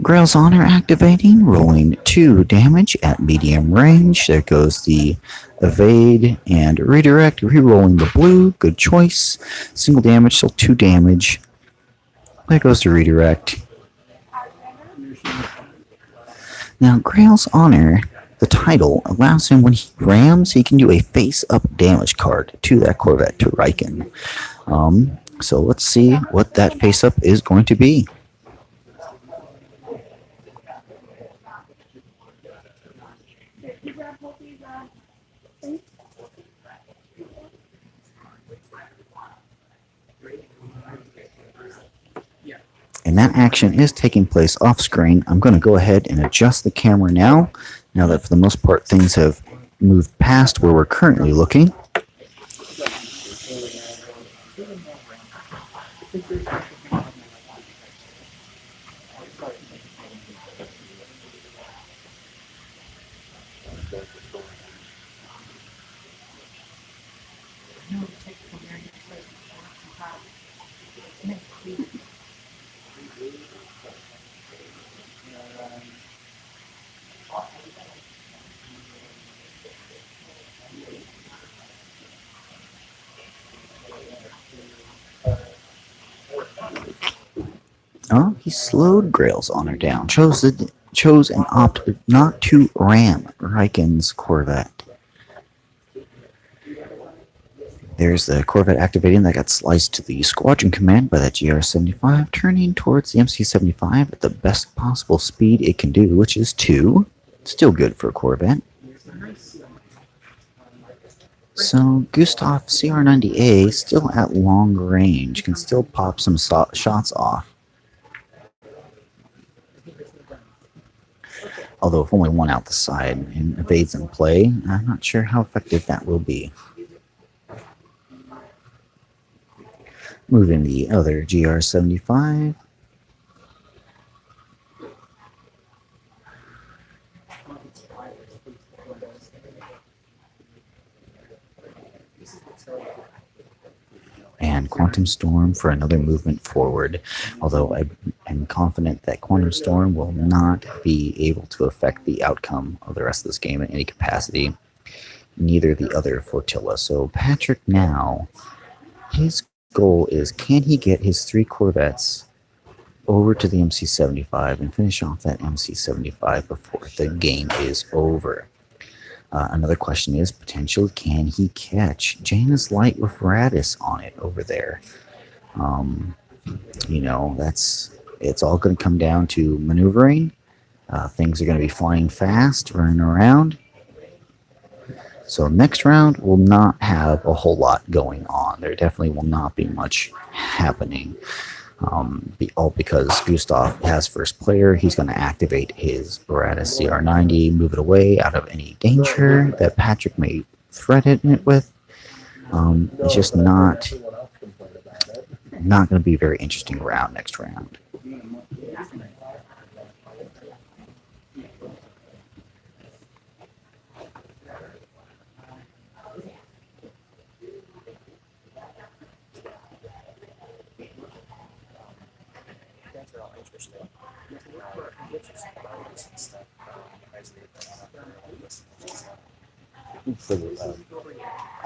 Grail's Honor activating, rolling 2 damage at medium range. There goes the evade and redirect, re-rolling the blue. Good choice. Single damage, so 2 damage. There goes the redirect. Now, Grail's Honor, the title, allows him when he rams, he can do a face-up damage card to that Corvette, to Rieekan. So let's see what that face-up is going to be. And that action is taking place off screen. I'm going to go ahead and adjust the camera now that for the most part things have moved past where we're currently looking. Oh, he slowed Grail's honor down. Chose and opted not to ram Rieekan's Corvette. There's the Corvette activating that got sliced to the squadron command by that CR90, turning towards the MC75 at the best possible speed it can do, which is 2. Still good for a Corvette. So Gustav CR90A still at long range, can still pop some shots off. Although if only one out the side and evades in play, I'm not sure how effective that will be. Moving the other GR75. And Quantum Storm for another movement forward. Although I am confident that Quantum Storm will not be able to affect the outcome of the rest of this game in any capacity. Neither the other flotilla. So Patrick now, his goal is, can he get his 3 Corvettes over to the MC75 and finish off that MC75 before the game is over? Another question is, potentially, can he catch Janus Light with Raddus on it over there? You know, it's all going to come down to maneuvering. Things are going to be flying fast, running around. So next round will not have a whole lot going on. There definitely will not be much happening. All because Gustav has first player. He's going to activate his Raddus CR90, move it away out of any danger that Patrick may threaten it with. It's just not going to be a very interesting round next round.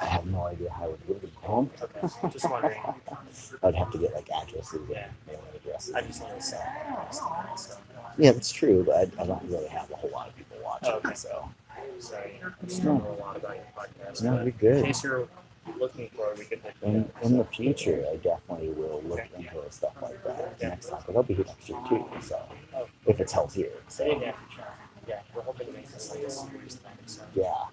I have no idea how it would be home. Okay, just wondering. I'd have to get like addresses, Yeah. mailing addresses. I just want to say. Yeah, that's true, but I don't really have a whole lot of people watching, Okay. so. Sorry, I just don't know a lot about your podcast. No, but you're good. In case you're looking for it, we could. In the future, I definitely will look into stuff like that next time. But I'll be here next year too, so if it's held here. So Yeah, we're hoping to make this like a series thing. So. yeah.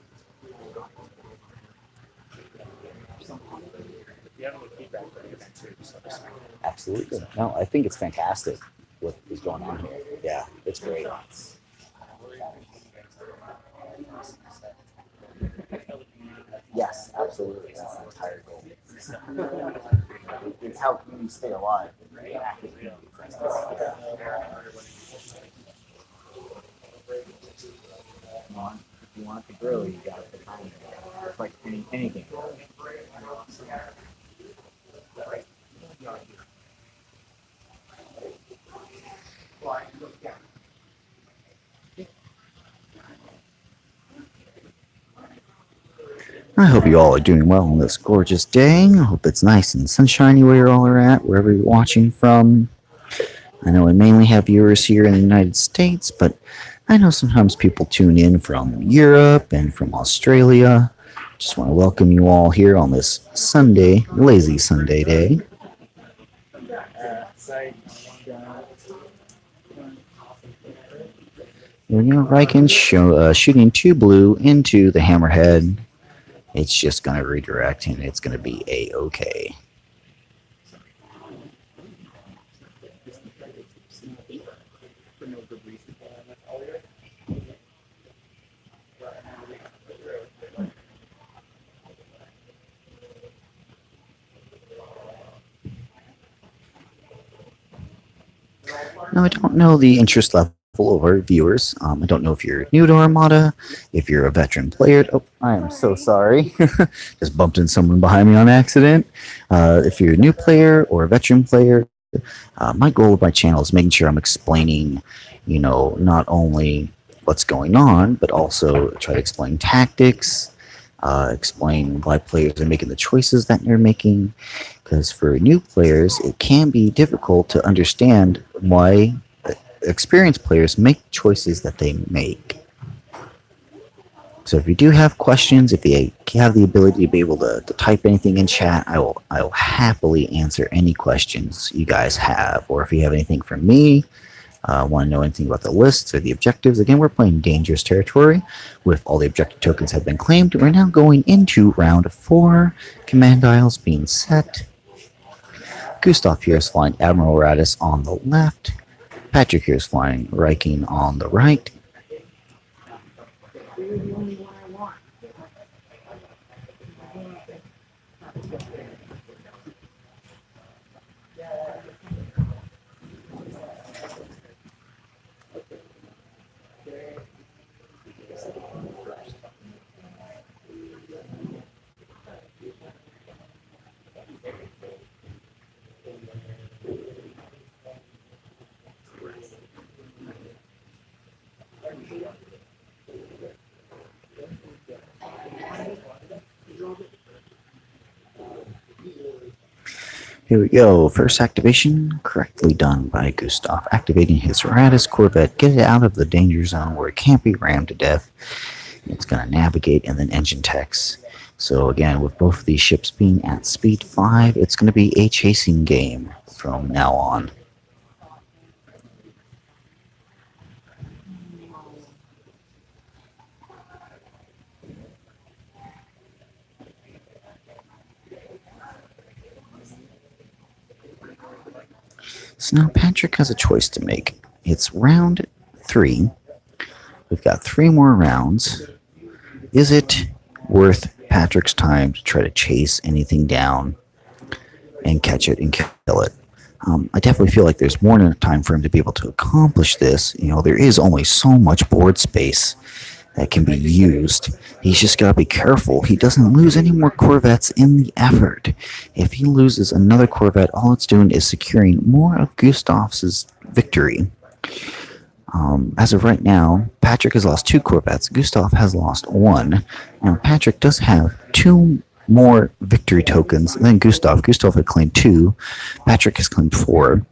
If you have any feedback for the event too, so just Absolutely. No, I think it's fantastic what is going on here. Yeah, it's great. Yes, absolutely. That's the entire goal. It's how communities stay alive. If you want it to grow, you got to put time in it. It's like anything. I hope you all are doing well on this gorgeous day. I hope it's nice and sunshiny where you all are at, wherever you're watching from. I know we mainly have viewers here in the United States, but I know sometimes people tune in from Europe and from Australia. Just want to welcome you all here on this Sunday, lazy Sunday day. Here we go, Rieekan shooting 2 blue into the hammerhead. It's just going to redirect and it's going to be A-okay. Now, I don't know the interest level of our viewers. I don't know if you're new to Armada, if you're a veteran player. Oh, I am so sorry. Just bumped into someone behind me on accident. If you're a new player or a veteran player, my goal of my channel is making sure I'm explaining, not only what's going on, but also try to explain tactics, explain why players are making the choices that they're making. Because for new players, it can be difficult to understand why experienced players make choices that they make. So if you do have questions, if you have the ability to be able to type anything in chat, I will happily answer any questions you guys have. Or if you have anything from me, want to know anything about the lists or the objectives. Again, we're playing Dangerous Territory with all the objective tokens have been claimed. We're now going into round 4. Command dials being set. Gustav here is flying Admiral Raddus on the left. Patrick here is flying Rieekan on the right. Here we go. First activation correctly done by Gustav. Activating his Raddus Corvette. Get it out of the danger zone where it can't be rammed to death. It's going to navigate and then engine techs. So again, with both of these ships being at speed 5, it's going to be a chasing game from now on. So now Patrick has a choice to make. It's round 3. We've got 3 more rounds. Is it worth Patrick's time to try to chase anything down and catch it and kill it? I definitely feel like there's more than enough time for him to be able to accomplish this. There is only so much board space that can be used. He's just got to be careful. He doesn't lose any more Corvettes in the effort. If he loses another Corvette, all it's doing is securing more of Gustav's victory. As of right now, Patrick has lost 2 Corvettes. Gustav has lost 1. Now, Patrick does have 2 more victory tokens than Gustav. Gustav had claimed 2. Patrick has claimed 4.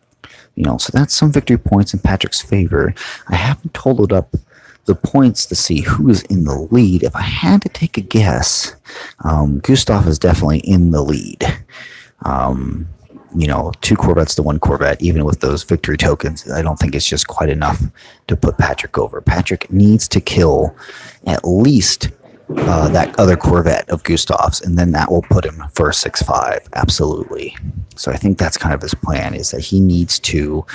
So that's some victory points in Patrick's favor. I haven't totaled up the points to see who is in the lead. If I had to take a guess, Gustav is definitely in the lead. 2 Corvettes to 1 Corvette, even with those victory tokens, I don't think it's just quite enough to put Patrick over. Patrick needs to kill at least that other Corvette of Gustav's, and then that will put him for 6-5, absolutely. So I think that's kind of his plan, is that he needs to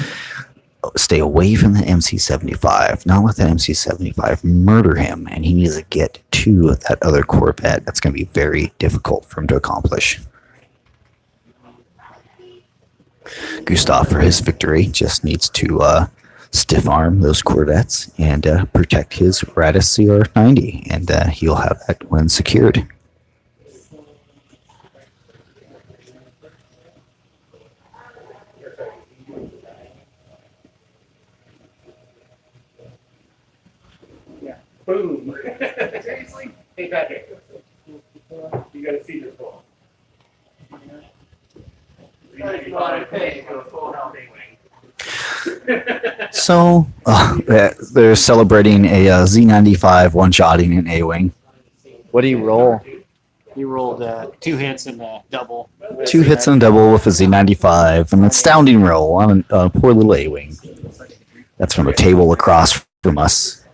stay away from the MC-75, not let that MC-75 murder him, and he needs to get to that other Corvette. That's going to be very difficult for him to accomplish. Gustav, for his victory, just needs to stiff arm those Corvettes and protect his Raddus CR90, and he'll have that one secured. Boom. Seriously? Hey, Patrick. You gotta see this ball. So, they're celebrating a Z95 one-shotting an A-Wing. What do you roll? He rolled 2 hits and a double. 2 hits and a double with a Z95. An astounding roll on a poor little A-Wing. That's from a table across from us.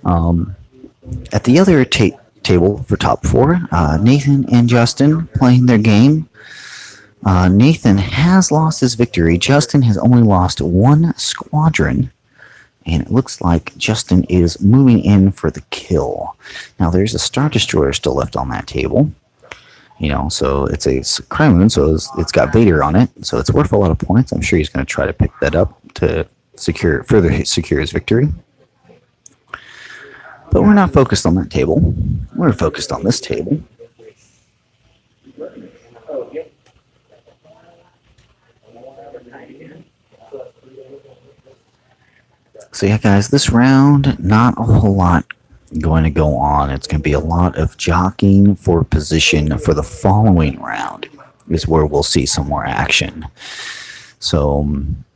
At the other table for top 4, Nathan and Justin playing their game. Nathan has lost his victory. Justin has only lost 1 squadron. And it looks like Justin is moving in for the kill. Now, there's a Star Destroyer still left on that table. You know, so it's a Kremlin, so it's got Vader on it. So it's worth a lot of points. I'm sure he's going to try to pick that up to further secure his victory. But we're not focused on that table. We're focused on this table. So yeah, guys, this round, not a whole lot going to go on. It's going to be a lot of jockeying for position for the following round is where we'll see some more action. So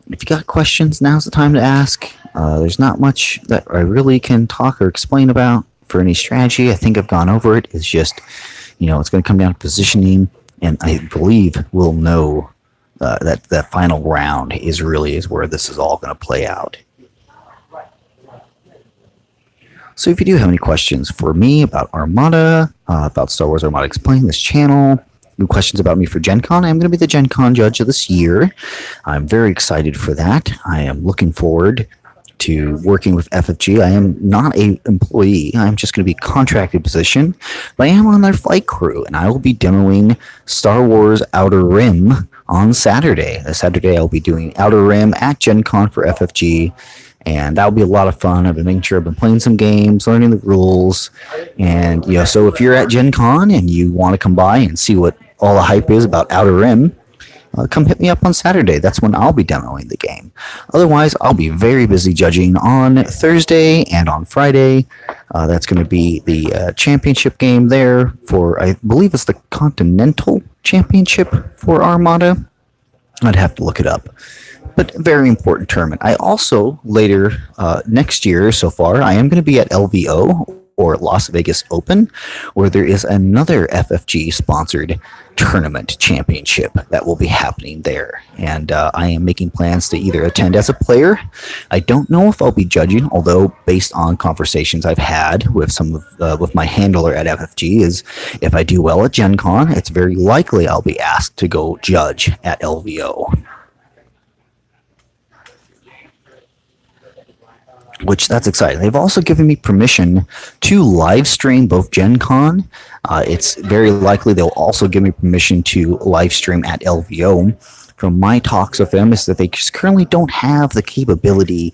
if you got questions, now's the time to ask. There's not much that I really can talk or explain about for any strategy. I think I've gone over it. It's just, you know, it's going to come down to positioning, and I believe we'll know that final round is where this is all going to play out. So if you do have any questions for me about Armada, about Star Wars Armada Explained, this channel, any questions about me for Gen Con, I'm going to be the Gen Con judge of this year. I'm very excited for that. I am looking forward to working with FFG. I am not an employee. I'm just going to be a contracted position, but I am on their flight crew, and I will be demoing Star Wars Outer Rim on Saturday. This Saturday, I'll be doing Outer Rim at Gen Con for FFG. And that'll be a lot of fun. I've been making sure I've been playing some games, learning the rules. And, you know, so if you're at Gen Con and you want to come by and see what all the hype is about Outer Rim, come hit me up on Saturday. That's when I'll be demoing the game. Otherwise, I'll be very busy judging on Thursday and on Friday. That's going to be the championship game there for, I believe it's the Continental Championship for Armada. I'd have to look it up. But very important tournament. I also, later next year so far, I am going to be at LVO, or Las Vegas Open, where there is another FFG-sponsored tournament championship that will be happening there. And I am making plans to either attend as a player. I don't know if I'll be judging, although based on conversations I've had with with my handler at FFG, is if I do well at Gen Con, it's very likely I'll be asked to go judge at LVO. Which that's exciting. They've also given me permission to live stream both Gen Con. It's very likely they'll also give me permission to live stream at LVO. From my talks with them is that they just currently don't have the capability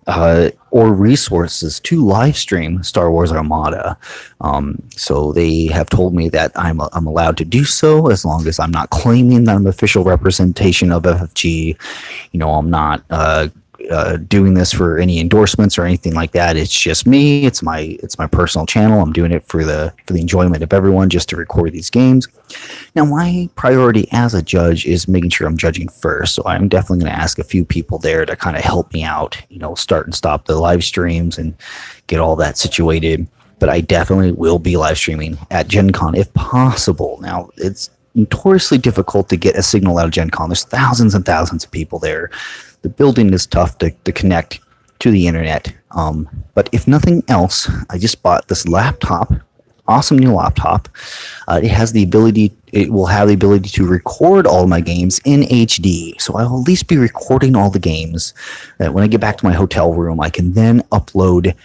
or resources to live stream Star Wars Armada. So they have told me that I'm allowed to do so as long as I'm not claiming that I'm official representation of FFG. You know, I'm not doing this for any endorsements or anything like that. It's just me. It's my personal channel. I'm doing it for the enjoyment of everyone, just to record these games. Now, my priority as a judge is making sure I'm judging first. So I'm definitely going to ask a few people there to kind of help me out, you know, start and stop the live streams and get all that situated. But I definitely will be live streaming at Gen Con if possible. Now, it's notoriously difficult to get a signal out of Gen Con. There's thousands and thousands of people there. The building is tough to connect to the internet. But if nothing else, I just bought this laptop, awesome new laptop. It will have the ability to record all my games in HD. So I will at least be recording all the games that when I get back to my hotel room, I can then upload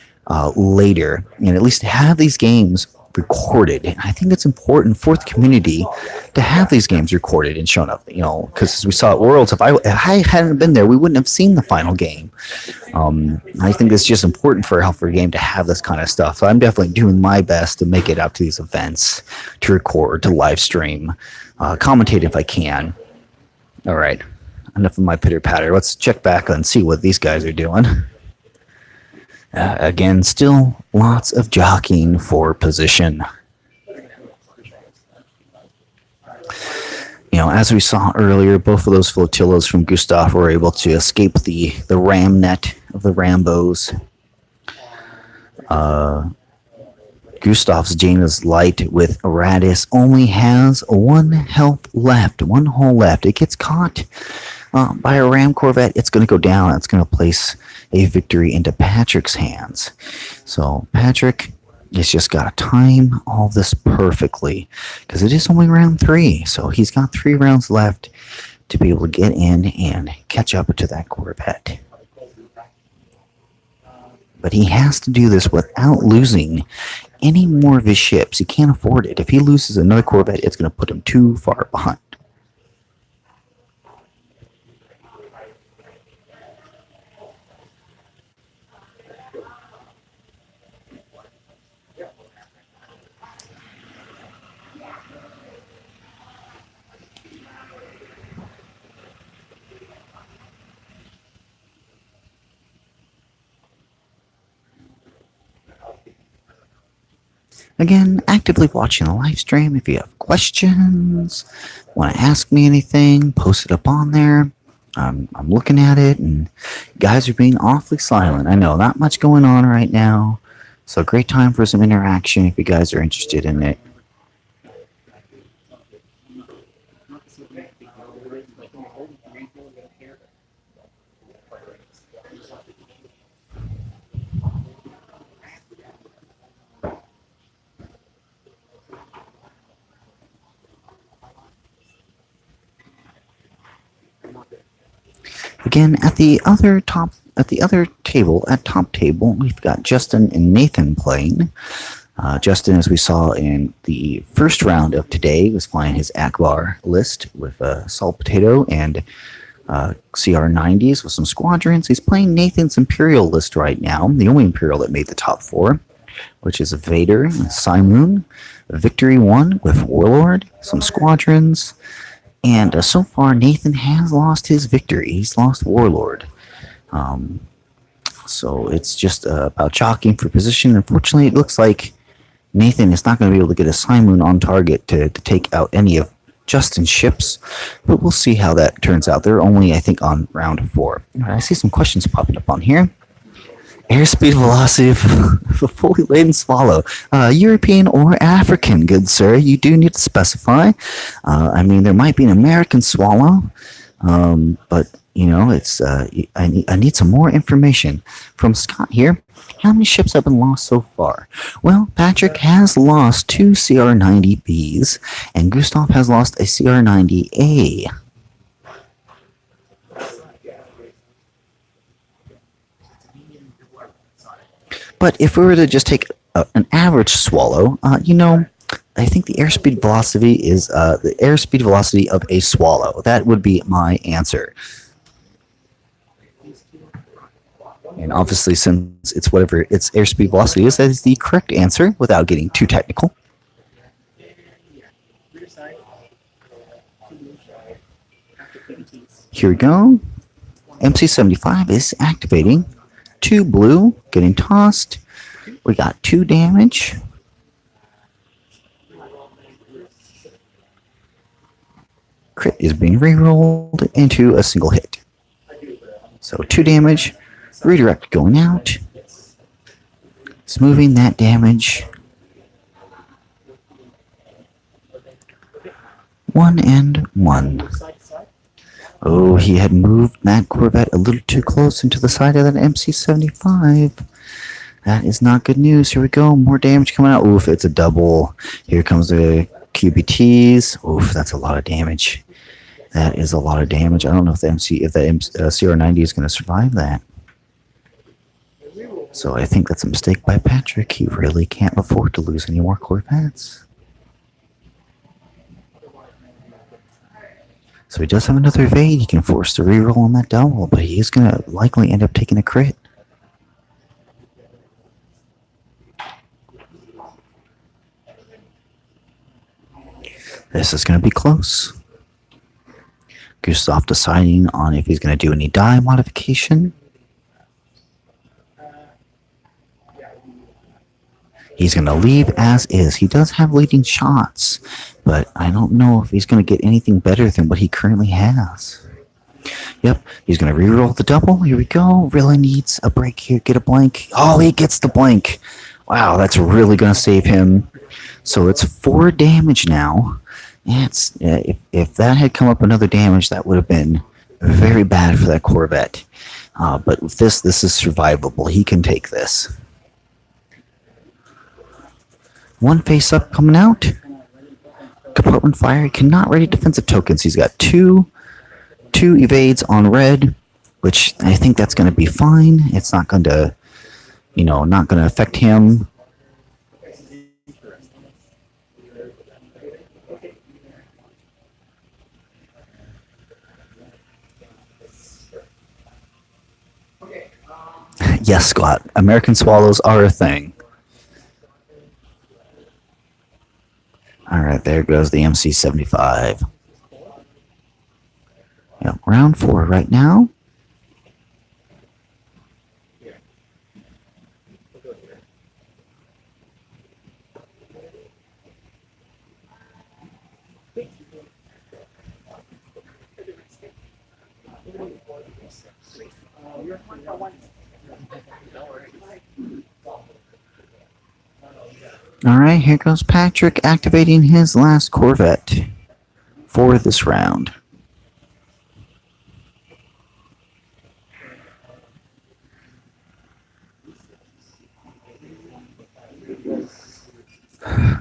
later and at least have these games recorded. And I think it's important for the community to have these games recorded and shown up, you know, because as we saw at Worlds, if I hadn't been there, we wouldn't have seen the final game. I think it's just important for a healthier game to have this kind of stuff. So I'm definitely doing my best to make it out to these events, to record, to live stream, commentate if I can. All right, enough of my pitter patter. Let's check back and see what these guys are doing. Again, still lots of jockeying for position. You know, as we saw earlier, both of those flotillas from Gustav were able to escape the ram net of the Rambos. Gustav's Jaina's Light with Raddus only has 1 health left, 1 hull left. It gets caught by a Ram Corvette. It's going to go down. It's going to place a victory into Patrick's hands. So Patrick has just got to time all this perfectly because it is only round 3. So he's got 3 rounds left to be able to get in and catch up to that Corvette. But he has to do this without losing any more of his ships. He can't afford it. If he loses another Corvette, it's going to put him too far behind. Again, actively watching the live stream. If you have questions, want to ask me anything, post it up on there. I'm looking at it, and guys are being awfully silent. I know, not much going on right now. So great time for some interaction if you guys are interested in it. Again, at the other top table, we've got Justin and Nathan playing. Justin, as we saw in the first round of today, was flying his Akbar list with Salt Potato and CR90s with some Squadrons. He's playing Nathan's Imperial list right now, the only Imperial that made the top 4, which is a Vader, Simoon, Victory 1 with Warlord, some Squadrons. And so far, Nathan has lost his victory. He's lost Warlord. So it's just about jockeying for position. Unfortunately, it looks like Nathan is not going to be able to get a Simoon on target to take out any of Justin's ships. But we'll see how that turns out. They're only, I think, on round 4. All right, I see some questions popping up on here. Airspeed velocity of a fully laden swallow. European or African, good sir. You do need to specify. I mean, there might be an American swallow, but, you know, it's I need some more information. From Scott here, how many ships have been lost so far? Well, Patrick has lost 2 CR90Bs, and Gustav has lost a CR90A. But if we were to just take an average swallow, you know, I think the airspeed velocity is the airspeed velocity of a swallow. That would be my answer. And obviously, since it's whatever its airspeed velocity is, that is the correct answer without getting too technical. Here we go. MC75 is activating. 2 blue, getting tossed. We got 2 damage. Crit is being re-rolled into a single hit. So 2 damage. Redirect going out. Smoothing that damage. 1 and 1. Oh, he had moved that Corvette a little too close into the side of that MC75. That is not good news. Here we go. More damage coming out. Oof, it's a double. Here comes the QBTs. Oof, that's a lot of damage. That is a lot of damage. I don't know if the CR90 is going to survive that. So I think that's a mistake by Patrick. He really can't afford to lose any more Corvettes. So he does have another evade. He can force the reroll on that double, but he is going to likely end up taking a crit. This is going to be close. Gustav deciding on if he's going to do any die modification. He's going to leave as is. He does have leading shots, but I don't know if he's going to get anything better than what he currently has. Yep, he's going to reroll the double. Here we go. Really needs a break here. Get a blank. Oh, he gets the blank. Wow, that's really going to save him. So it's 4 damage now. Yeah, if that had come up another damage, that would have been very bad for that Corvette. But with this is survivable. He can take this. One face up coming out. Compartment fire. He cannot ready defensive tokens. He's got two evades on red, which I think that's going to be fine. It's not going to, not going to affect him. Yes, Scott. American swallows are a thing. Alright, there goes the MC-75. Yep, round 4 right now. Alright, here goes Patrick activating his last Corvette for this round.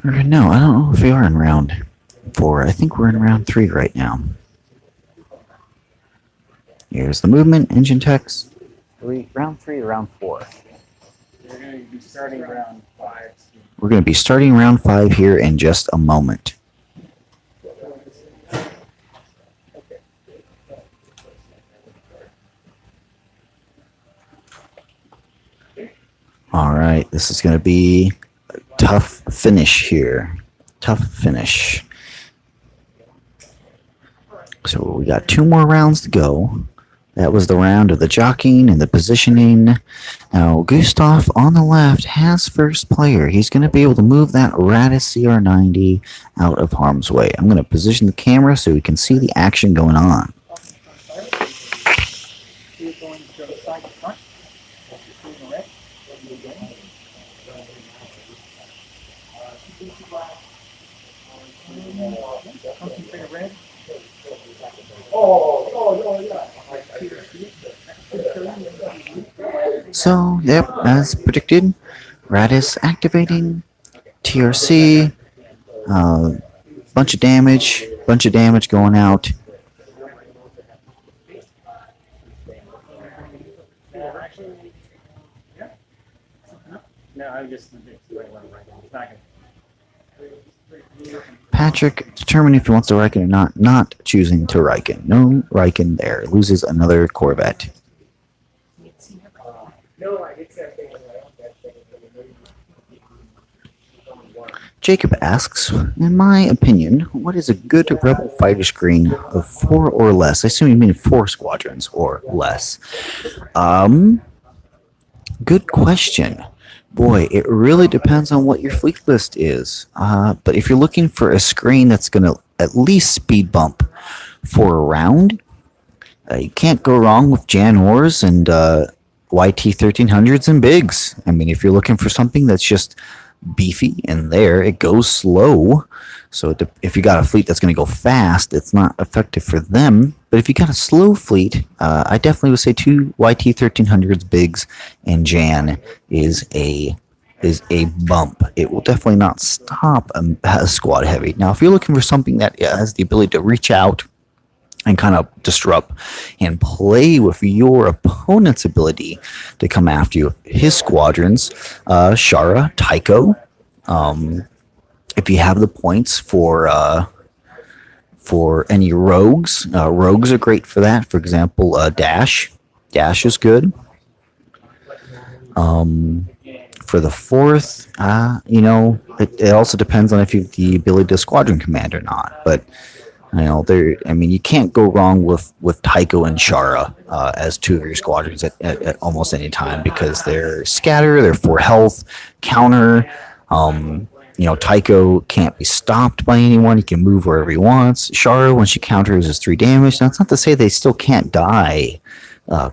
No, I don't know if we are in round 4. I think we're in round 3 right now. Here's the movement, engine text. Round 3 or round 4? We're going to be starting round 5. We're going to be starting round 5 here in just a moment. All right, this is going to be a tough finish here. Tough finish. So we got 2 more rounds to go. That was the round of the jockeying and the positioning. Now, Gustav on the left has first player. He's going to be able to move that Raddus CR90 out of harm's way. I'm going to position the camera so we can see the action going on. So, yep, as predicted, Raddus activating, TRC, bunch of damage going out. Patrick determining if he wants to Rieekan or not choosing to Rieekan. No Rieekan there. Loses another Corvette. Jacob asks, in my opinion, what is a good Rebel fighter screen of 4 or less? I assume you mean 4 squadrons or less. Good question. Boy, it really depends on what your fleet list is. But if you're looking for a screen that's going to at least speed bump for a round, you can't go wrong with Jan Ors and YT1300s and Bigs. I mean, if you're looking for something that's just beefy and there, it goes slow. So if you got a fleet that's going to go fast, it's not effective for them. But if you got a slow fleet, I definitely would say 2 YT1300s, Bigs, and Jan is a bump. It will definitely not stop a squad heavy. Now, if you're looking for something that has the ability to reach out and kind of disrupt and play with your opponent's ability to come after you, his squadrons, Shara, Tycho. If you have the points for any rogues, rogues are great for that. For example, Dash is good. For the 4th, it also depends on if you have the ability to squadron command or not. But you can't go wrong with Tycho and Shara as 2 of your squadrons at almost any time, because they're scatter, they're 4 health, counter. Tycho can't be stopped by anyone. He can move wherever he wants. Shara, when she counters, is 3 damage. Now, it's not to say they still can't die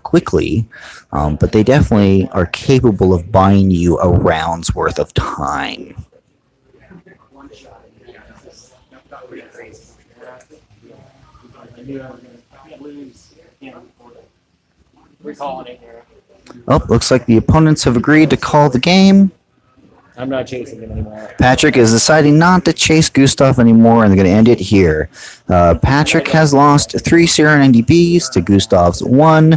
quickly, but they definitely are capable of buying you a round's worth of time. We're calling it here. Oh, looks like the opponents have agreed to call the game. I'm not chasing him anymore. Patrick is deciding not to chase Gustav anymore, and they're going to end it here. Patrick has lost 3 CR90Bs to Gustav's 1.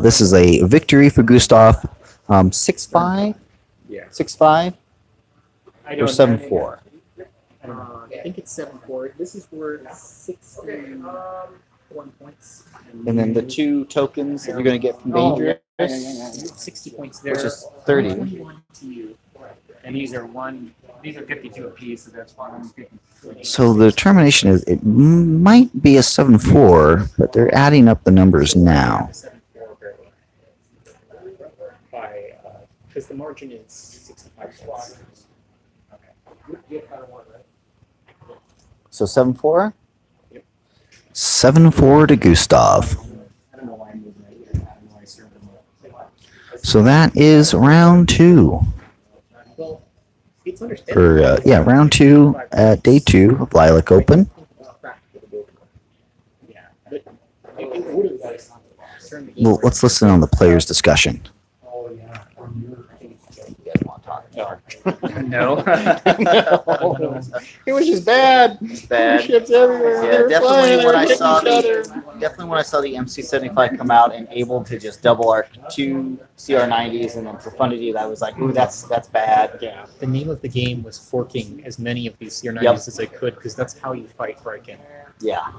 This is a victory for Gustav. 6-5? Yeah. 6-5? I Or 7-4? I think it's 7-4. This is worth 61 points. And then the 2 tokens that you're going to get from Dangerous, 60 points there. which is 30. 21 to you. And these are 52 apiece, so that's 150. So the determination is it might be a 7-4, but they're adding up the numbers now. 7-4 by because the margin is 65 Squadrons. Okay. So 7-4? 7-4 to Gustav. I don't know why I'm moving right here. I don't know why I served him up. So that is round 2. Well, it's understandable. Or round 2 at day 2 of Lilac Open. Yeah, but it would have turned the game. Well, let's listen on the players' discussion. No. It was just bad. Bad. Ships everywhere. Yeah, They were definitely flying, when they I were saw hitting each the other. definitely when I saw the MC75 come out and able to just double arc 2 CR90s and then profundity, I was like, ooh, that's bad. Yeah, the name of the game was forking as many of these CR90s Yep. as I could because that's how you fight Rieekan. Yeah.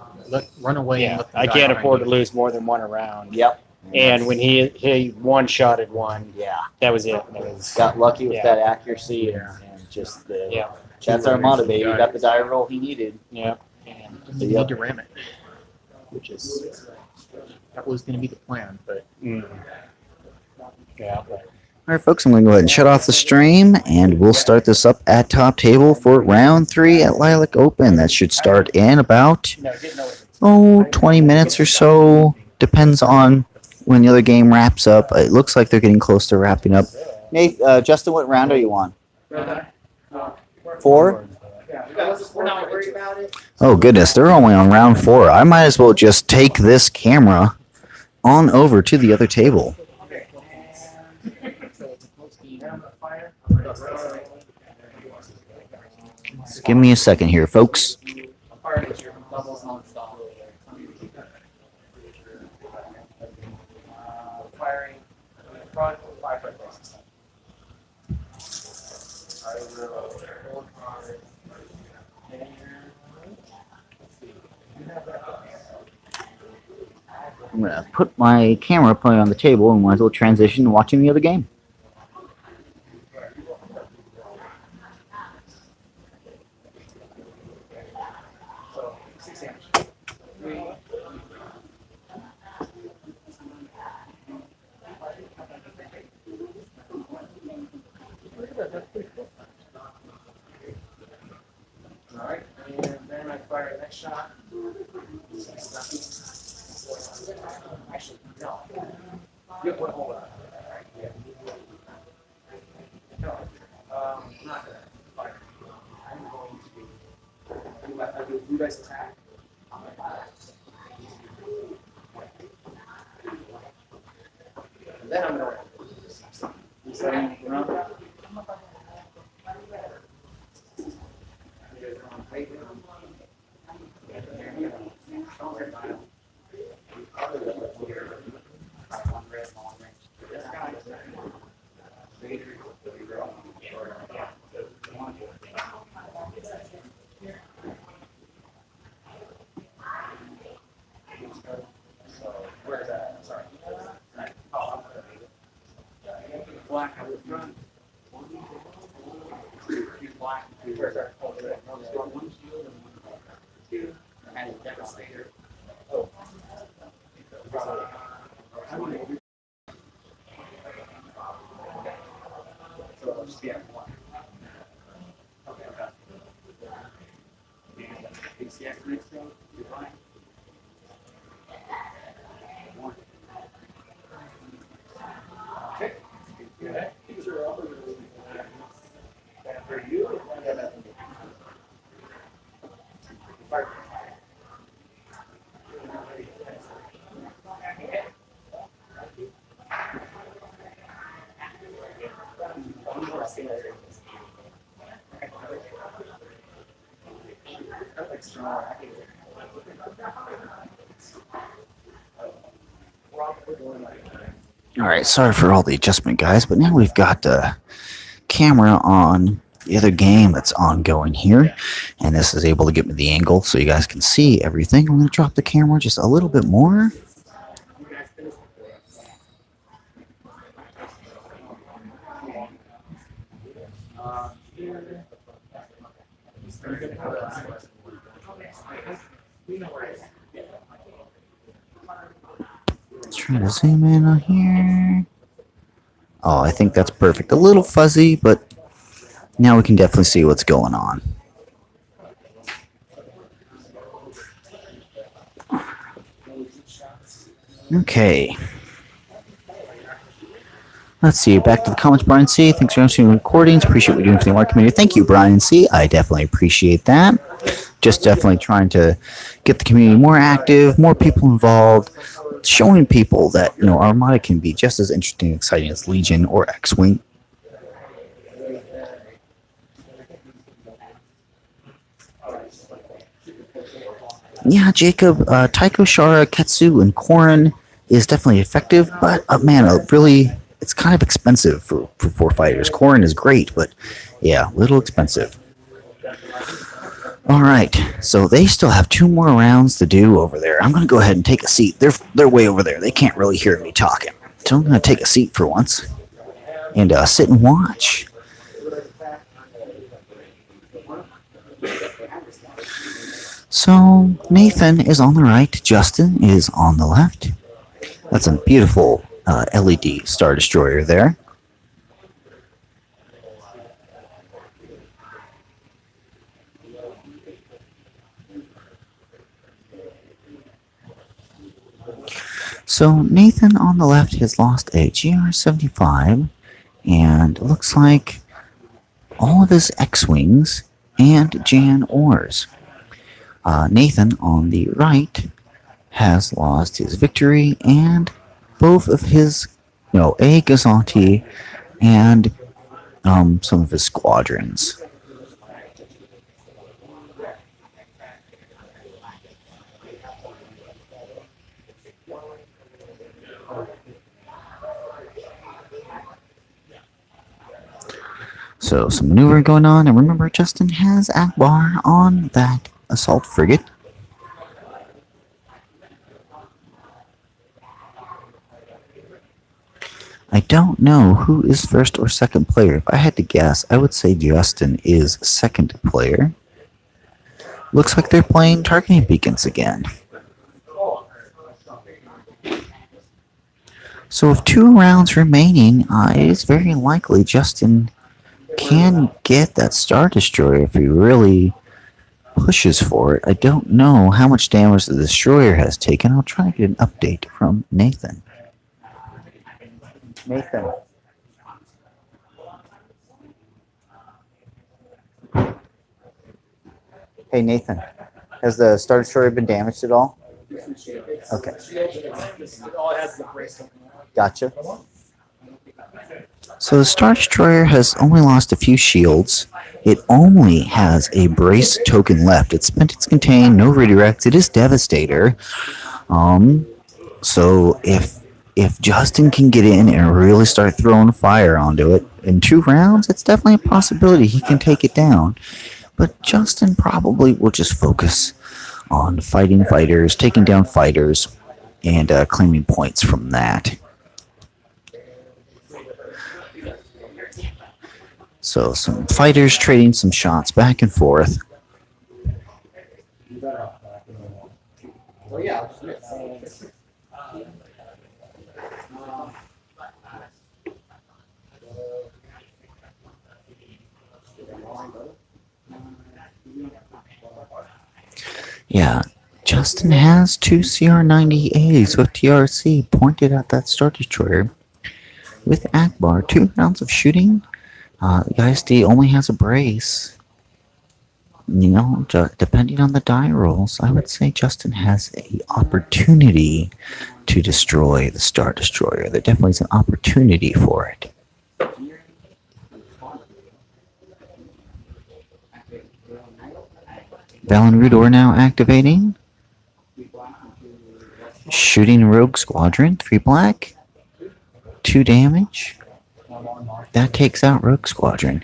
Run away and Yeah, let them I die can't behind afford you. to lose more than one around. Yep. And when he one-shotted one, Yeah, that was it. That was got lucky with Yeah. that accuracy Yeah. and just the yeah, that's Armada baby. Got the die roll he needed. yeah. And you need to ram it, which is that was going to be the plan, but Mm. Yeah. All right, folks, I'm going to go ahead and shut off the stream, and we'll start this up at top table for round 3 at Lilac Open. That should start in about 20 minutes or so. Depends on when the other game wraps up. It looks like they're getting close to wrapping up. Nate, Justin, what round are you on? 4? We're not worried about it. Oh, goodness, they're only on round 4. I might as well just take this camera on over to the other table. Just give me a second here, folks. Firing front, fire front. I'm going to put my camera point on the table and might as well transition to watching the other game. Alright, and then I fire the next shot. Actually, no. You have one hold on. Alright, yeah. No, I'm not gonna fire. I'm going to do blue dice attack on my left. And then I'm gonna where's that? Sorry. Oh, black out the front. Black. Where's that? Oh, there. One shield and one two. And devastator. Oh. So it'll just be at one. Okay, okay. And ACX next thing, you're fine. One. All right, sorry for all the adjustment, guys, but now we've got the camera on the other game that's ongoing here, and this is able to get me the angle so you guys can see everything. I'm going to drop the camera just a little bit more. Let's try to zoom in on here. Oh, I think that's perfect. A little fuzzy, but now we can definitely see what's going on. Okay. Let's see. Back to the comments, Brian C. Thanks for answering recordings. Appreciate what you're doing for the art community. Thank you, Brian C. I definitely appreciate that. Just definitely trying to get the community more active, more people involved, showing people that, you know, Armada can be just as interesting and exciting as Legion or X-Wing. Yeah, Jacob, Taiko, Shara, Ketsu, and Korin is definitely effective, but man, it's kind of expensive for 4 fighters. Korin is great, but yeah, a little expensive. All right, so they still have 2 more rounds to do over there. I'm going to go ahead and take a seat. They're way over there. They can't really hear me talking. So I'm going to take a seat for once and sit and watch. So Nathan is on the right. Justin is on the left. That's a beautiful LED Star Destroyer there. So Nathan on the left has lost a GR75, and it looks like all of his X-Wings and Jan Ors. Nathan on the right has lost his Victory and both of his, a Gazanti and some of his Squadrons. So some maneuvering going on, and remember, Justin has Akbar on that assault frigate. I don't know who is first or second player. If I had to guess, I would say Justin is second player. Looks like they're playing targeting beacons again. So with 2 rounds remaining, it is very likely Justin can get that Star Destroyer if he really pushes for it. I don't know how much damage the Destroyer has taken. I'll try to get an update from Nathan. Nathan. Hey, Nathan. Has the Star Destroyer been damaged at all? Okay. Gotcha. So the Star Destroyer has only lost a few shields. It only has a brace token left. It's spent its contain, no redirects. It is Devastator. So if Justin can get in and really start throwing fire onto it in 2 rounds, it's definitely a possibility he can take it down. But Justin probably will just focus on fighting fighters, taking down fighters, and claiming points from that. So some fighters trading some shots back and forth. Yeah, Justin has 2 CR90As with TRC pointed at that Star Destroyer. With Akbar, 2 rounds of shooting. The ISD only has a brace. Depending on the die rolls, I would say Justin has an opportunity to destroy the Star Destroyer. There definitely is an opportunity for it. Rudor now activating. Shooting Rogue Squadron, 3 black. 2 damage. That takes out Rogue Squadron.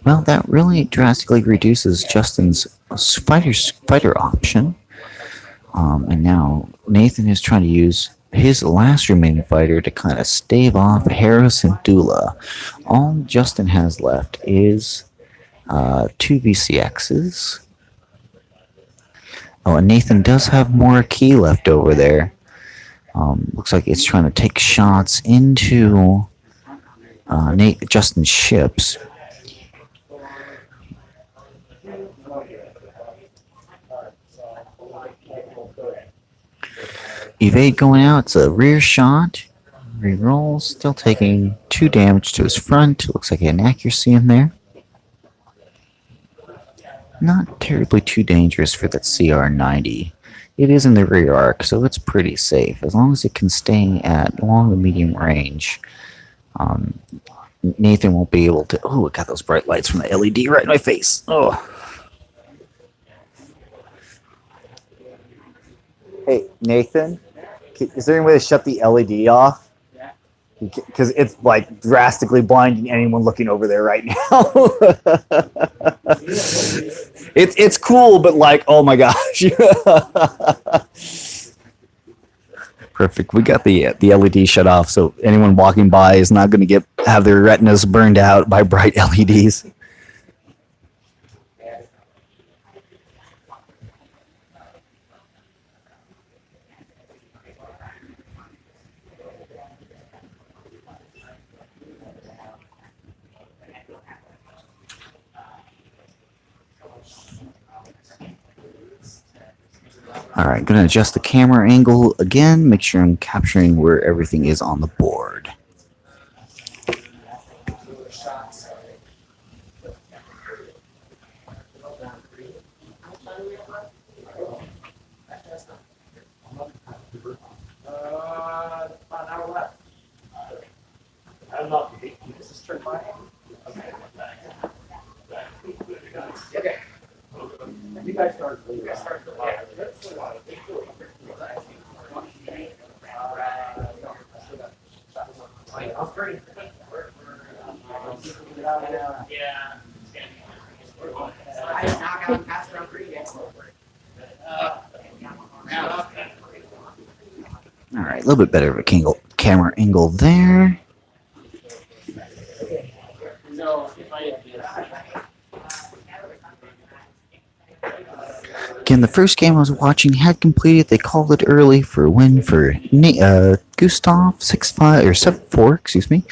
Well, that really drastically reduces Justin's fighter option. And now Nathan is trying to use his last remaining fighter to kind of stave off Harris and Dula. All Justin has left is 2 VCXs. Oh, and Nathan does have more key left over there. Looks like it's trying to take shots into Justin's ships. Evade going out. It's a rear shot. Rerolls. Still taking 2 damage to his front. Looks like an accuracy in there. Not terribly too dangerous for that CR90. It is in the rear arc, so it's pretty safe. As long as it can stay at long and medium range, Nathan won't be able to... Oh, it got those bright lights from the LED right in my face. Oh. Hey, Nathan, is there any way to shut the LED off? Because it's like drastically blinding anyone looking over there right now. It's cool, but like, oh my gosh. Perfect. We got the LED shut off, so anyone walking by is not going to have their retinas burned out by bright LEDs. Alright, going to adjust the camera angle again, make sure I'm capturing where everything is on the board. About an hour left. I don't know. This is turn 5. Okay. You guys start. You guys start. Yeah. I knock out past round 3. Alright, a little bit better of a camera angle there. Again, the first game I was watching had completed. They called it early for a win for Gustav, 6-5 or 7-4, excuse me,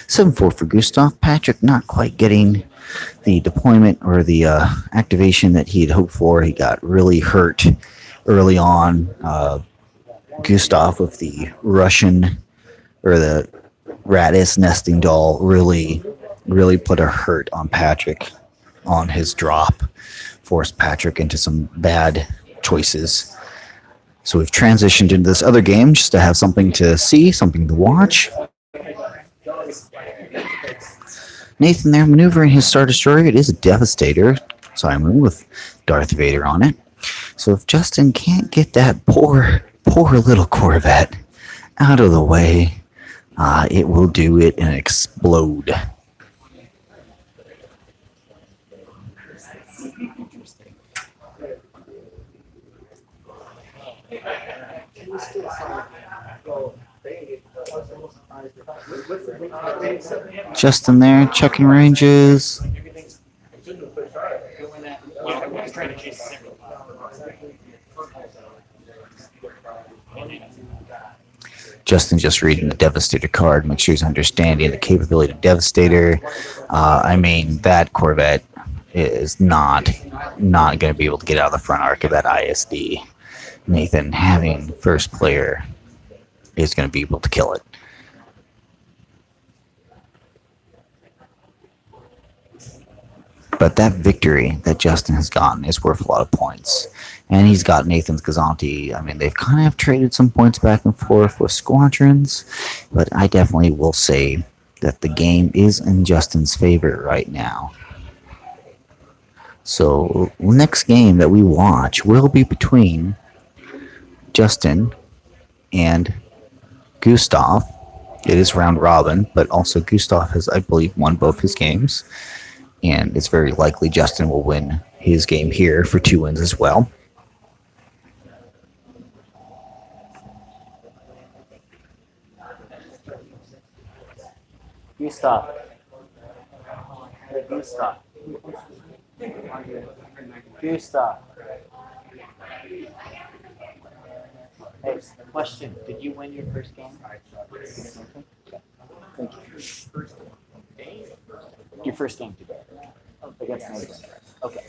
7-4 for Gustav. Patrick not quite getting the deployment or the activation that he had hoped for. He got really hurt early on. Gustav with the Russian or the Raddus nesting doll really put a hurt on Patrick on his drop. Forced Patrick into some bad choices. So we've transitioned into this other game just to have something to see, something to watch. Nathan there maneuvering his Star Destroyer. It is a Devastator, Simon, with Darth Vader on it. So if Justin can't get that poor little Corvette out of the way, it will do it and explode. Justin there, checking ranges. Justin just reading the Devastator card, make sure he's understanding the capability of Devastator. I mean, that Corvette is not going to be able to get out of the front arc of that ISD. Nathan, having first player, is going to be able to kill it. But that victory that Justin has gotten is worth a lot of points. And he's got Nathan's Gazanti. I mean, they've kind of traded some points back and forth with Squadrons. But I definitely will say that the game is in Justin's favor right now. So next game that we watch will be between Justin and Gustav. It is round robin, but also Gustav has, I believe, won both his games. And it's very likely Justin will win his game here for 2 wins as well. Gustav. Hey, Gustav. Gustav. Hey, question. Did you win your first game? Thank you. Your first game today. Against Nathan. Okay.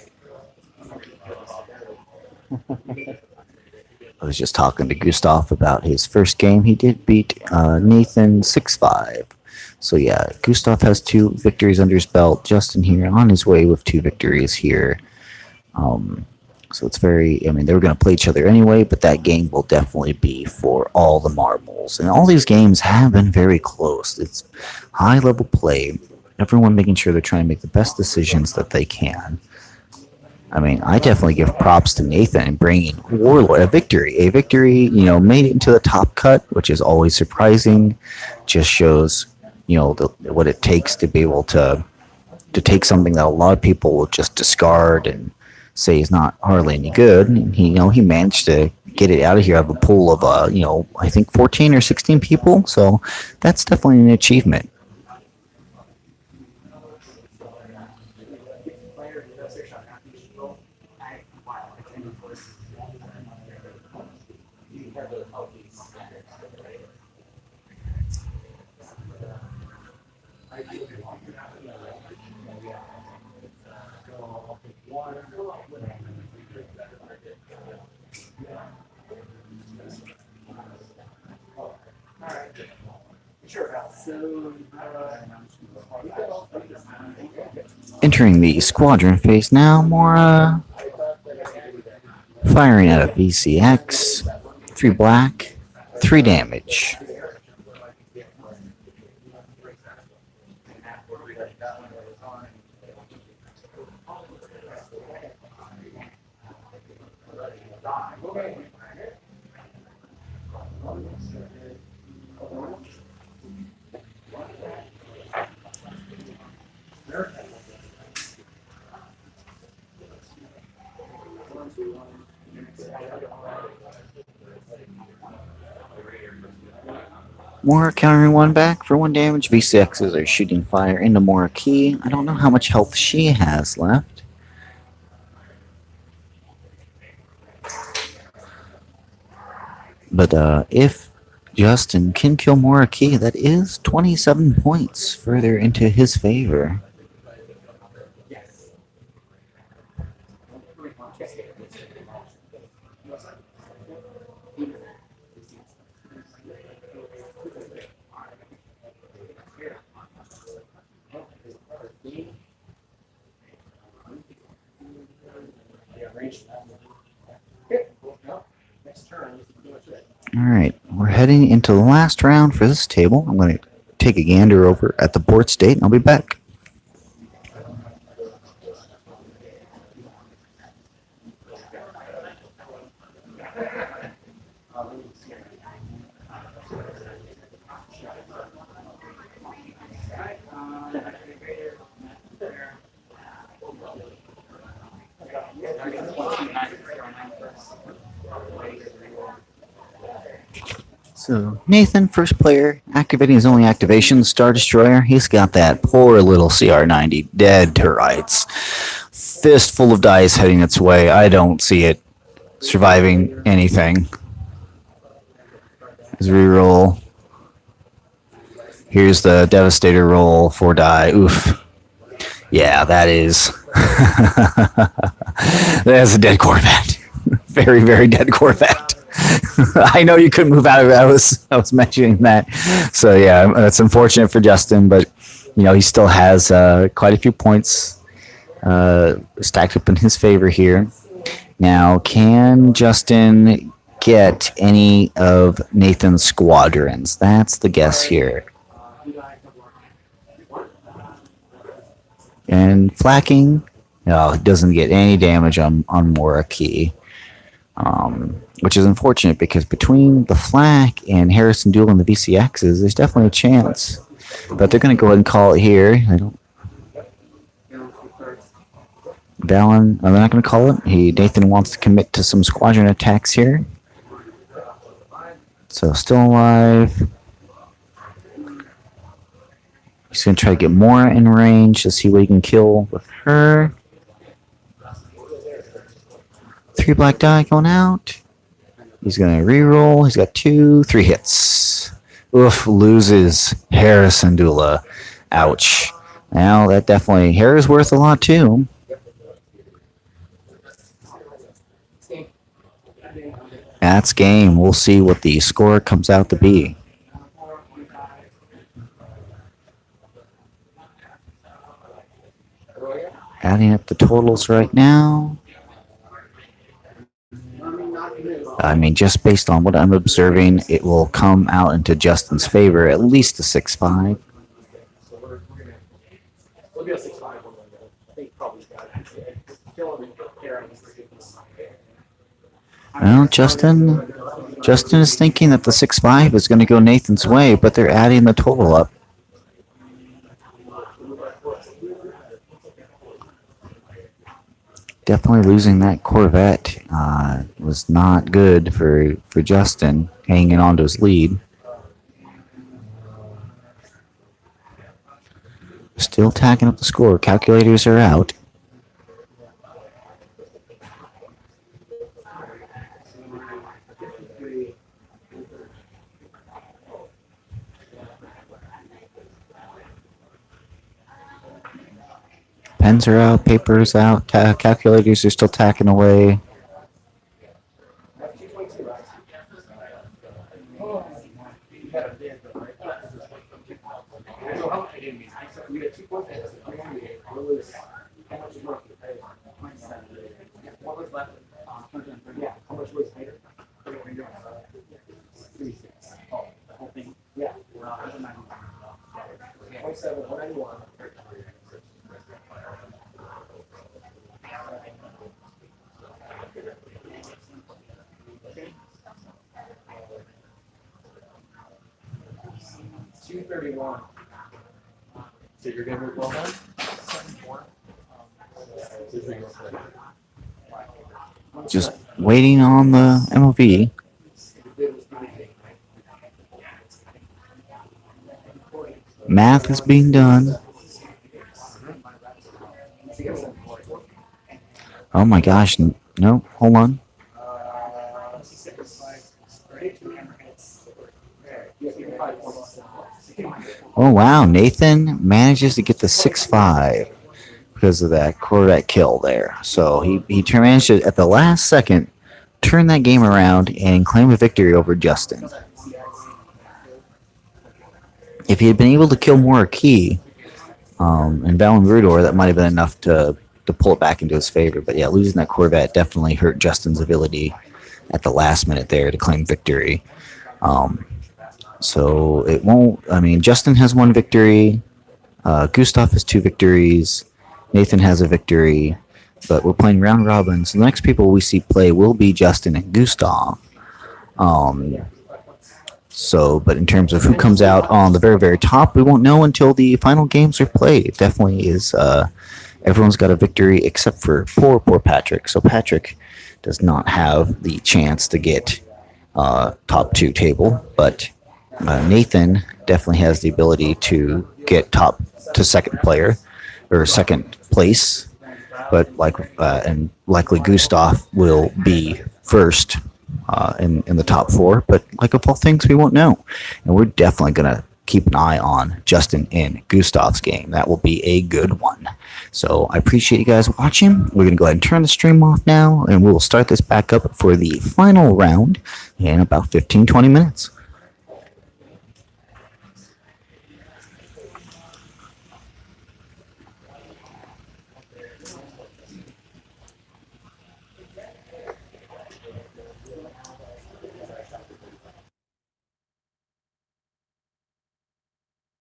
I was just talking to Gustav about his first game. He did beat Nathan 6-5. So yeah, Gustav has 2 victories under his belt. Justin here on his way with 2 victories here. So it's very, I mean, they were going to play each other anyway, but that game will definitely be for all the marbles. And all these games have been very close. It's high level play. Everyone making sure they're trying to make the best decisions that they can. I mean, I definitely give props to Nathan in bringing Warlord a victory. A victory, you know, made it into the top cut, which is always surprising. Just shows, you know, what it takes to be able to take something that a lot of people will just discard and say is not hardly any good. And he, you know, he managed to get it out of here out of a pool of, you know, I think 14 or 16 people. So that's definitely an achievement. Entering the squadron phase now, Mora firing at a VCX, 3 black, 3 damage. Mora countering 1 back for 1 damage. V6s are shooting fire into Mora Key. I don't know how much health she has left. But if Justin can kill Mora Key, that is 27 points further into his favor. Alright, we're heading into the last round for this table. I'm going to take a gander over at the board state and I'll be back. So Nathan, first player, activating his only activation, Star Destroyer. He's got that poor little CR90 dead to rights. Fistful of dice heading its way. I don't see it surviving anything. Let's reroll. Here's the Devastator roll, 4 die. Oof. Yeah, that is... That's a dead Corvette. Very, very dead Corvette. I know you couldn't move out of it. I was mentioning that. So yeah, it's unfortunate for Justin, but you know he still has quite a few points stacked up in his favor here. Now, can Justin get any of Nathan's squadrons? That's the guess here. And flacking It doesn't get any damage on Moraki, which is unfortunate because between the Flak and Harrison Duel and the VCXs, there's definitely a chance. But they're going to go ahead and call it here. Valen, they're not going to call it. Nathan wants to commit to some squadron attacks here. So still alive. He's going to try to get more in range to see what he can kill with her. 3 black die going out. He's going to reroll. He's got 2, 3 hits. Oof, loses Harrison Dula. Ouch. Now that definitely, hair is worth a lot too. That's game. We'll see what the score comes out to be. Adding up the totals right now. I mean, just based on what I'm observing, it will come out into Justin's favor, at least a 6-5. Well, Justin is thinking that the 6-5 is going to go Nathan's way, but they're adding the total up. Definitely losing that Corvette was not good for Justin, hanging on to his lead. Still tacking up the score. Calculators are out. Pens are out, papers out, calculators are still tacking away. So you're going to move well done? Just waiting on the MOV. Math is being done. Oh my gosh, no, hold on. Oh wow, Nathan manages to get the 6-5 because of that Corvette kill there. So he managed to, at the last second, turn that game around and claim a victory over Justin. If he had been able to kill Moraki and Valen Rudor, that might have been enough to pull it back into his favor. But yeah, losing that Corvette definitely hurt Justin's ability at the last minute there to claim victory. So it won't, I mean, Justin has 1 victory. Gustav has 2 victories. Nathan has a victory. But we're playing round robin. So the next people we see play will be Justin and Gustav. But in terms of who comes out on the very, very top, we won't know until the final games are played. It definitely is, everyone's got a victory except for poor Patrick. So Patrick does not have the chance to get top 2 table, but Nathan definitely has the ability to get top to second player or second place, but and likely Gustav will be first in the top 4. But like of all things, we won't know, and we're definitely gonna keep an eye on Justin and Gustav's game. That will be a good one. So I appreciate you guys watching. We're gonna go ahead and turn the stream off now, and we will start this back up for the final round in about 15-20 minutes.